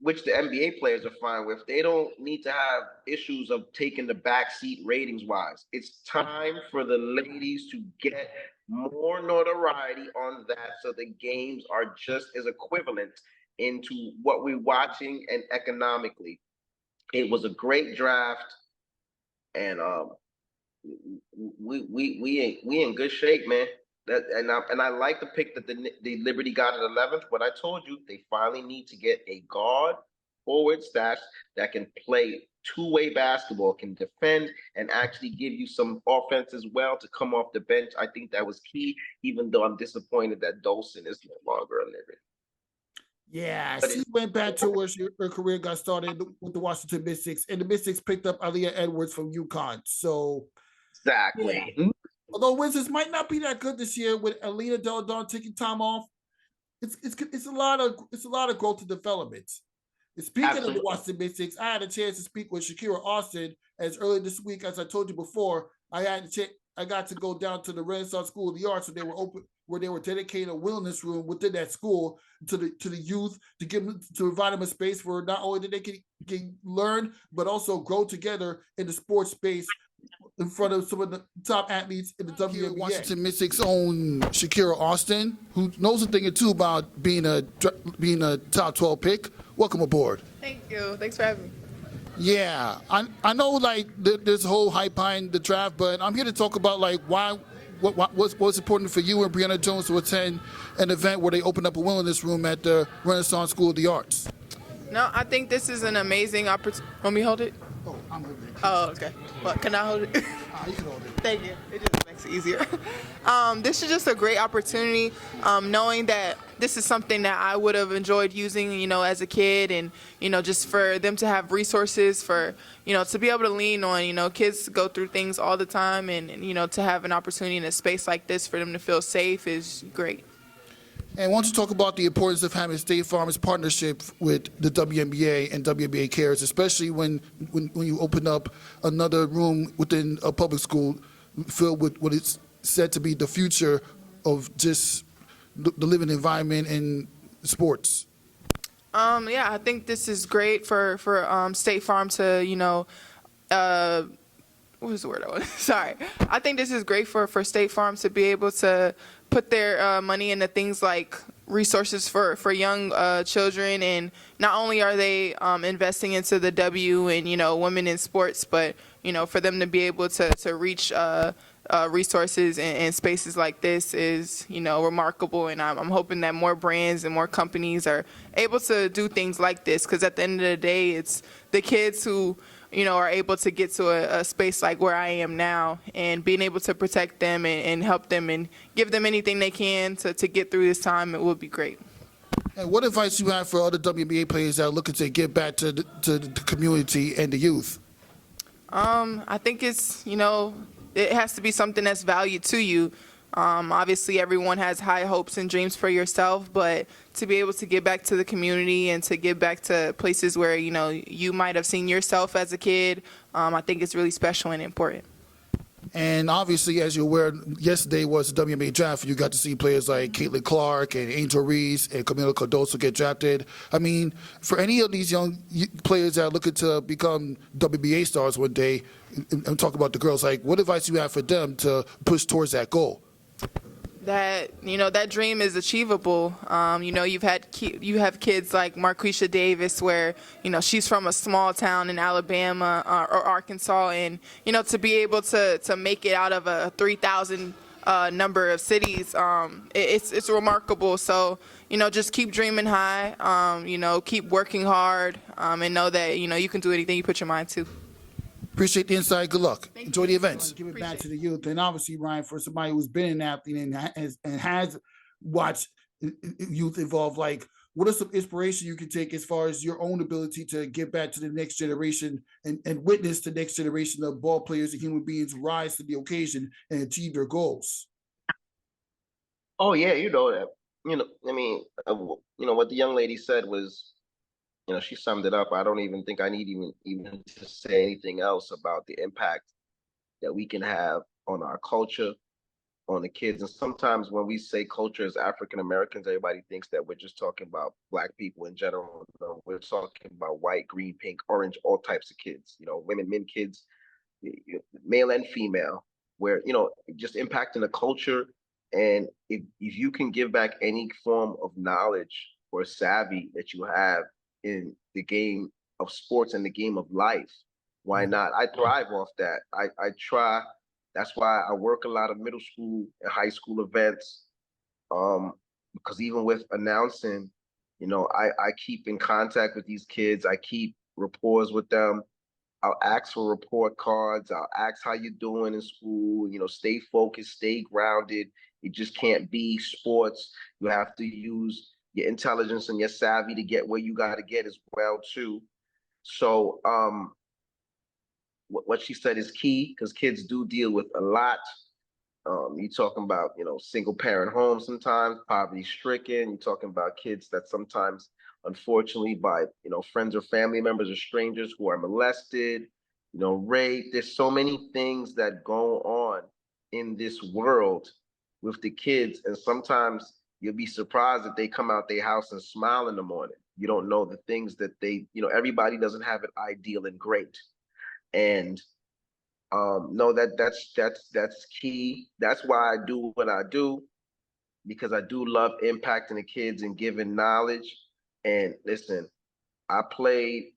Which the NBA players are fine with. They don't need to have issues of taking the back seat ratings-wise. It's time for the ladies to get more notoriety on that, so the games are just as equivalent into what we're watching and economically. It was a great draft, and we in good shape, man. And I like the pick that the Liberty got at 11th. But I told you they finally need to get a guard forward stash that can play two-way basketball, can defend, and actually give you some offense as well to come off the bench. I think that was key, even though I'm disappointed that Dolson is no longer a Liberty. Yeah, she went back to where her career got started with the Washington Mystics, and the Mystics picked up Aaliyah Edwards from UConn. So exactly. Yeah. Although Wizards might not be that good this year with Alina Deladon taking time off, it's a lot of growth and development. Speaking of the Washington Mystics, I had a chance to speak with Shakira Austin as early this week. As I told you before, I got to go down to the Renaissance School of the Arts, where they were dedicating a wellness room within that school to the youth to provide them a space where not only that they can learn but also grow together in the sports space in front of some of the top athletes in the WNBA. Washington Mystics own Shakira Austin, who knows a thing or two about being a top 12 pick. Welcome aboard. Thank you. Thanks for having me. Yeah, I know like there's a whole hype behind the draft, but I'm here to talk about like what's important for you and Brianna Jones to attend an event where they open up a wellness room at the Renaissance School of the Arts. No, I think this is an amazing opportunity. Want me to hold it? Oh, I'm holding it. Oh, okay. Well, can I hold it? You can hold it. Thank you. It just makes it easier. This is just a great opportunity, knowing that this is something that I would have enjoyed using, as a kid, and, just for them to have resources for, to be able to lean on, kids go through things all the time, and to have an opportunity in a space like this for them to feel safe is great. And I want to talk about the importance of having State Farm's partnership with the WNBA and WNBA Cares, especially when you open up another room within a public school filled with what is said to be the future of just the living environment in sports. Yeah, I think this is great for State Farm to, what was the word I want? Sorry. I think this is great for State Farm to be able to put their money into things like resources for young children, and not only are they investing into the W and women in sports, but for them to be able to reach resources and spaces like this is remarkable, and I'm hoping that more brands and more companies are able to do things like this, because at the end of the day, it's the kids who are able to get to a space like where I am now, and being able to protect them and help them and give them anything they can to get through this time, it would be great. And what advice you have for other WNBA players that are looking to give back to the community and the youth? I think it's, it has to be something that's valued to you. Obviously, everyone has high hopes and dreams for yourself, but to be able to give back to the community and to give back to places where, you might have seen yourself as a kid, I think it's really special and important. And obviously, as you're aware, yesterday was the WNBA Draft. You got to see players like Caitlin Clark and Angel Reese and Camila Cardoso get drafted. I mean, for any of these young players that are looking to become WNBA stars one day, and talk about the girls, like, what advice do you have for them to push towards that goal? That that dream is achievable. You have kids like Marquisha Davis, where she's from a small town in Alabama or Arkansas, and to be able to make it out of a 3,000 number of cities, it's remarkable. So just keep dreaming high. Keep working hard, and know that you can do anything you put your mind to. Appreciate the insight. Good luck. Thank Enjoy you. the events. Give it Back to the youth. And obviously, Ryan, for somebody who's been an athlete and has watched youth evolve, like, what are some inspiration you can take as far as your own ability to give back to the next generation and witness the next generation of ball players and human beings rise to the occasion and achieve their goals? Oh yeah, that. What the young lady said was, she summed it up. I don't even think I need even to say anything else about the impact that we can have on our culture, on the kids. And sometimes when we say culture as African Americans, everybody thinks that we're just talking about Black people in general. No, we're talking about white, green, pink, orange, all types of kids, women, men, kids, male and female, where, just impacting the culture. And if you can give back any form of knowledge or savvy that you have in the game of sports and the game of life, why not? I thrive off that. I try That's why I work a lot of middle school and high school events. Because even with announcing, I keep in contact with these kids. I keep rapport with them. I'll ask for report cards. I'll ask how you're doing in school. Stay focused, stay grounded. It just can't be sports. You have to use your intelligence and your savvy to get where you got to get as well too. So what she said is key, because kids do deal with a lot. You're talking about, single parent homes sometimes, poverty stricken. You're talking about kids that sometimes, unfortunately, by, friends or family members or strangers who are molested, raped. There's so many things that go on in this world with the kids. And sometimes you'll be surprised that they come out their house and smile in the morning. You don't know the things that they, everybody doesn't have it ideal and great. And no, that's key. That's why I do what I do, because I do love impacting the kids and giving knowledge. And listen, I played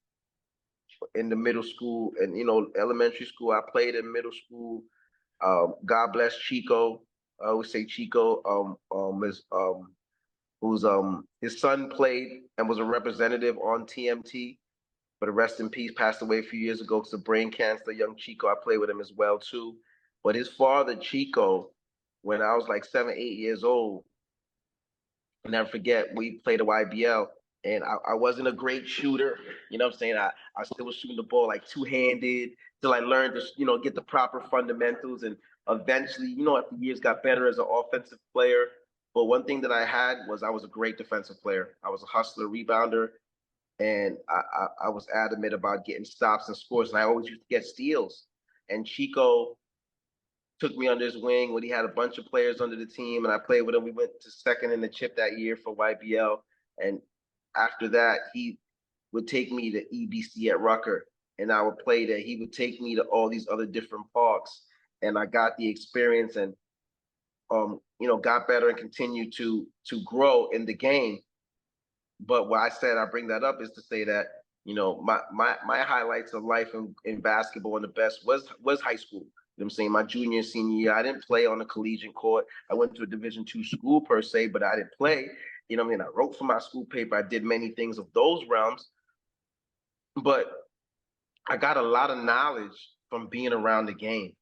in the middle school and elementary school. I played in middle school. God bless Chico. I always say Chico. His son played and was a representative on TMT. But rest in peace, passed away a few years ago because of brain cancer. Young Chico, I played with him as well too. But his father, Chico, when I was like 7, 8 years old, I'll never forget, we played a YBL, and I wasn't a great shooter. You know what I'm saying? I still was shooting the ball like two-handed till I learned to, get the proper fundamentals. And eventually, as the years got better as an offensive player. But one thing that I had was I was a great defensive player. I was a hustler, rebounder. And I was adamant about getting stops and scores, and I always used to get steals. And Chico took me under his wing when he had a bunch of players under the team, and I played with him. We went to second in the chip that year for YBL. And after that, he would take me to EBC at Rucker, and I would play there. He would take me to all these other different parks, and I got the experience and, got better and continued to grow in the game. But what I said, I bring that up is to say that, my highlights of life in basketball and the best was high school. You know what I'm saying? My junior and senior year, I didn't play on a collegiate court. I went to a Division II school per se, but I didn't play. I wrote for my school paper. I did many things of those realms. But I got a lot of knowledge from being around the game.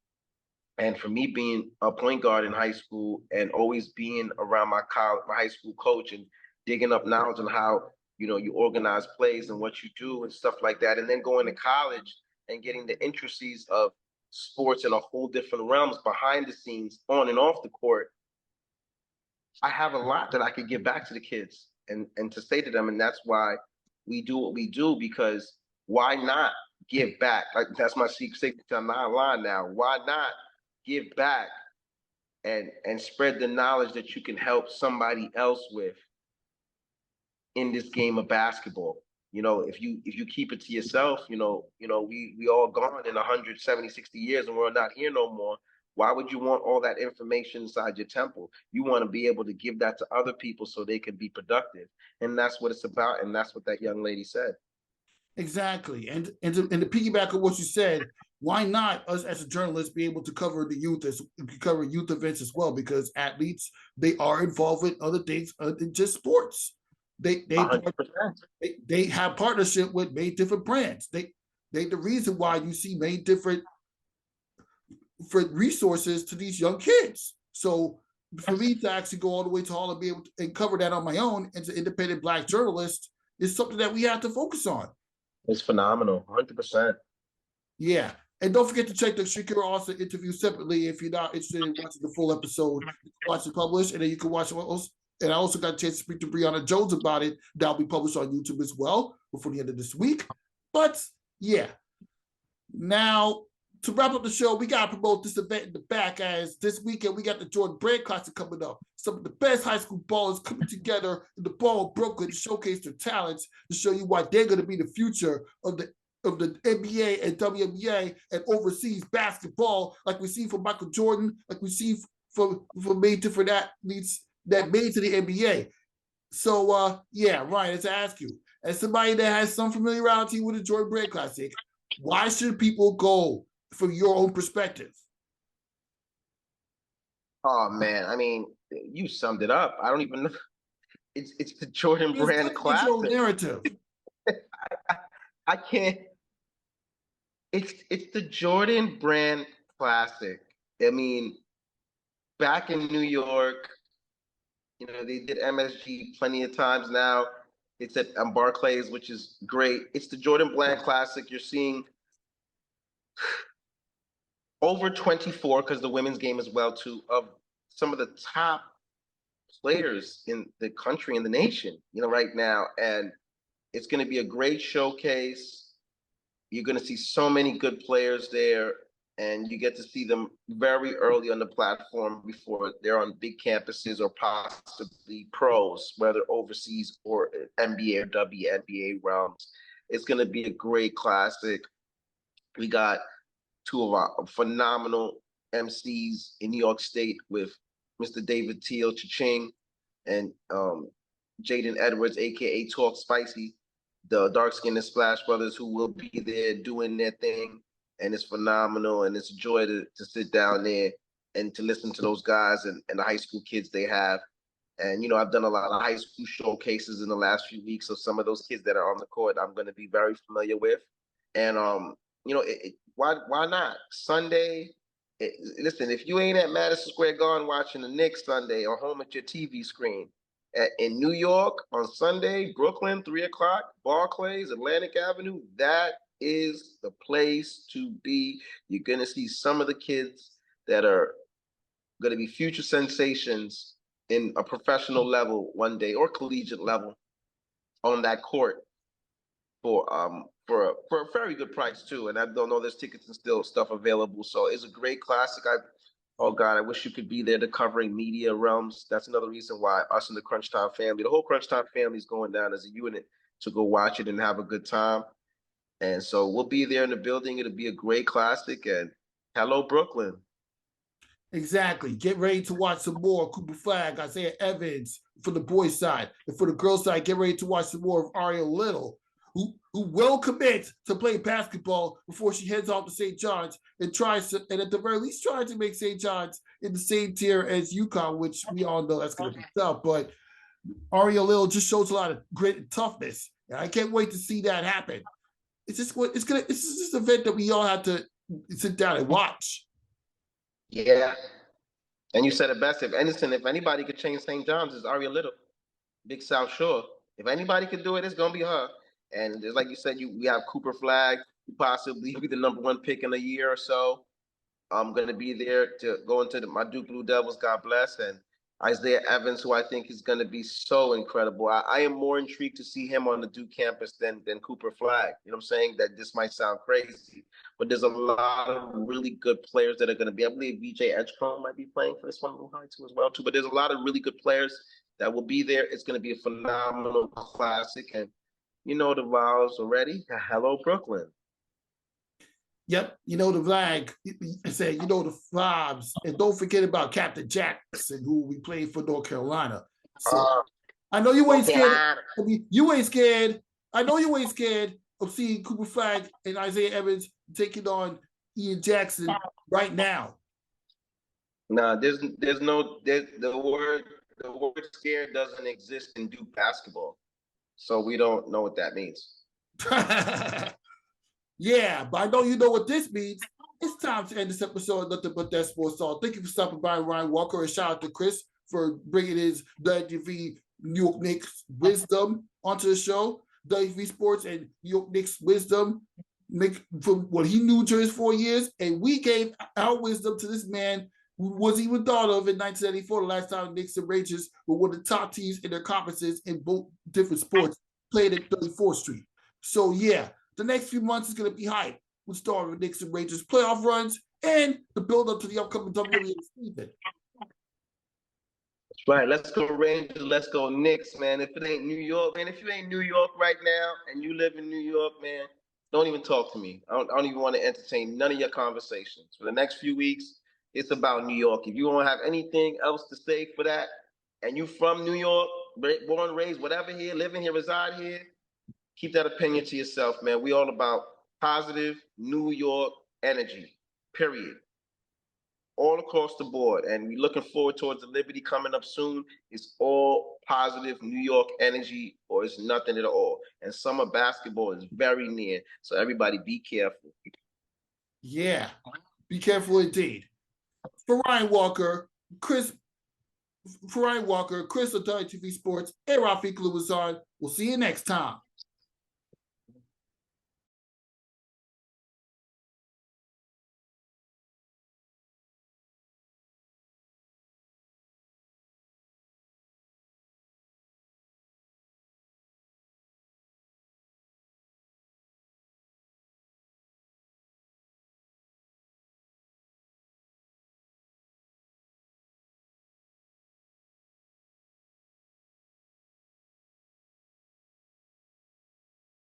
And for me being a point guard in high school and always being around my high school coach and digging up knowledge on how, you organize plays and what you do and stuff like that. And then going to college and getting the intricacies of sports in a whole different realms behind the scenes, on and off the court. I have a lot that I could give back to the kids and to say to them. And that's why we do what we do, because why not give back? Like, that's my secret. I'm not lying now. Why not give back and spread the knowledge that you can help somebody else with in this game of basketball? If you keep it to yourself, we all gone in 170, 60 years and we're not here no more. Why would you want all that information inside your temple? You want to be able to give that to other people so they can be productive. And that's what it's about. And that's what that young lady said. Exactly. And to piggyback on what you said, why not us as a journalist be able to cover the youth cover youth events as well? Because athletes, they are involved with other things other than just sports. They have partnership with many different brands. They the reason why you see many different resources to these young kids. So for me to actually go all the way to Hall and be able to cover that on my own as an independent Black journalist is something that we have to focus on. It's phenomenal, 100%. Yeah. And don't forget to check the Shakira also interview separately if you're not interested in watching the full episode. Watch it published, and then you can watch it. And I also got a chance to speak to Brianna Jones about it. That'll be published on YouTube as well before the end of this week. But yeah, now to wrap up the show, we got to promote this event in the back, as this weekend we got the Jordan Brand Classic coming up. Some of the best high school ballers coming together in the ball of Brooklyn to showcase their talents, to show you why they're going to be the future of the NBA and WNBA and overseas basketball, like we see from Michael Jordan, like we see from many different athletes that made to the NBA. So, yeah, Ryan, let's ask you, as somebody that has some familiarity with the Jordan Brand Classic, why should people go from your own perspective? Oh man, I mean, you summed it up. I don't even know. It's the Jordan Just Brand get your Classic. narrative. I can't. It's the Jordan Brand Classic. I mean, back in New York, they did MSG plenty of times now. It's at Barclays, which is great. It's the Jordan Brand Classic. You're seeing over 24, because the women's game as well too, of some of the top players in the country and the nation, right now. And it's going to be a great showcase. You're going to see so many good players there, and you get to see them very early on the platform before they're on big campuses or possibly pros, whether overseas or NBA or WNBA realms. It's going to be a great classic. We got two of our phenomenal MCs in New York State with Mr. David Teal Cha-Ching and Jaden Edwards, aka Talk Spicy, the dark skinned Splash Brothers, who will be there doing their thing. And it's phenomenal, and it's a joy to sit down there and to listen to those guys and the high school kids they have. And I've done a lot of high school showcases in the last few weeks, so some of those kids that are on the court I'm going to be very familiar with. And why not Sunday? Listen, if you ain't at Madison Square Garden watching the Knicks Sunday or home at your TV screen, in New York on Sunday, Brooklyn, 3:00, Barclays, Atlantic Avenue, that is the place to be. You're going to see some of the kids that are going to be future sensations in a professional level one day or collegiate level on that court for a very good price too. And I don't know, there's tickets and still stuff available. So it's a great classic. Oh God, I wish you could be there to covering media realms. That's another reason why us and the Crunch Time family, the whole Crunch Time family is going down as a unit to go watch it and have a good time. And so we'll be there in the building. It'll be a great classic. And hello, Brooklyn. Exactly. Get ready to watch some more Cooper Flag, Isaiah Evans for the boys' side. And for the girls' side, get ready to watch some more of Aria Little, who will commit to play basketball before she heads off to St. John's and tries to, and at the very least, tries to make St. John's in the same tier as UConn, which we all know that's going to be tough. But Aria Little just shows a lot of grit and toughness, and I can't wait to see that happen. It's just this event that we all have to sit down and watch. Yeah. And you said it best. If anybody could change St. John's, it's Aria Little, Big South Shore. If anybody could do it, it's going to be her. And just like you said, we have Cooper Flag, who possibly be the #1 pick in a year or so. I'm going to be there to go into my Duke Blue Devils, God bless, and Isaiah Evans, who I think is going to be so incredible. I am more intrigued to see him on the Duke campus than Cooper Flag. You know what I'm saying? That this might sound crazy, but there's a lot of really good players that are going to be. I believe VJ Edgecombe might be playing for this one high too as well too. But there's a lot of really good players that will be there. It's going to be a phenomenal classic, and you know the vowels already. Hello, Brooklyn. Yep, you know the flag. Say you know the vibes, and don't forget about Captain Jackson, who we played for North Carolina. So I know you ain't scared. I mean, you ain't scared. I know you ain't scared of seeing Cooper Flag and Isaiah Evans taking on Ian Jackson right now. Nah, the word scared doesn't exist in Duke basketball, so we don't know what that means. Yeah, but I know you know what this means. It's time to end this episode of Nothing But That Sports Talk. Thank you for stopping by, Ryan Walker, and shout out to Kris for bringing his WFUV New York Knicks wisdom onto the show. WFUV Sports and New York Knicks wisdom from what he knew during his 4 years, and we gave our wisdom to this man who wasn't even thought of in 1994, the last time Knicks and Rangers were one of the top teams in their conferences in both different sports, played at 34th Street. So yeah, the next few months is going to be hype with starting Knicks and Rangers playoff runs and the build-up to the upcoming WNBA season. That's right. Let's go Rangers. Let's go Knicks, man. If it ain't New York, man, if you ain't New York right now and you live in New York, man, don't even talk to me. I don't even want to entertain none of your conversations. For the next few weeks, it's about New York. If you don't have anything else to say for that, and you from New York, born, raised, whatever here, living here, reside here, keep that opinion to yourself, man. We all about positive New York energy, period. all across the board. And we're looking forward towards the Liberty coming up soon. It's all positive New York energy, or it's nothing at all. And summer basketball is very near. So everybody be careful. Yeah, be careful indeed. For Ryan Walker, Kris of WTV Sports, and Rafiq Louison, we'll see you next time.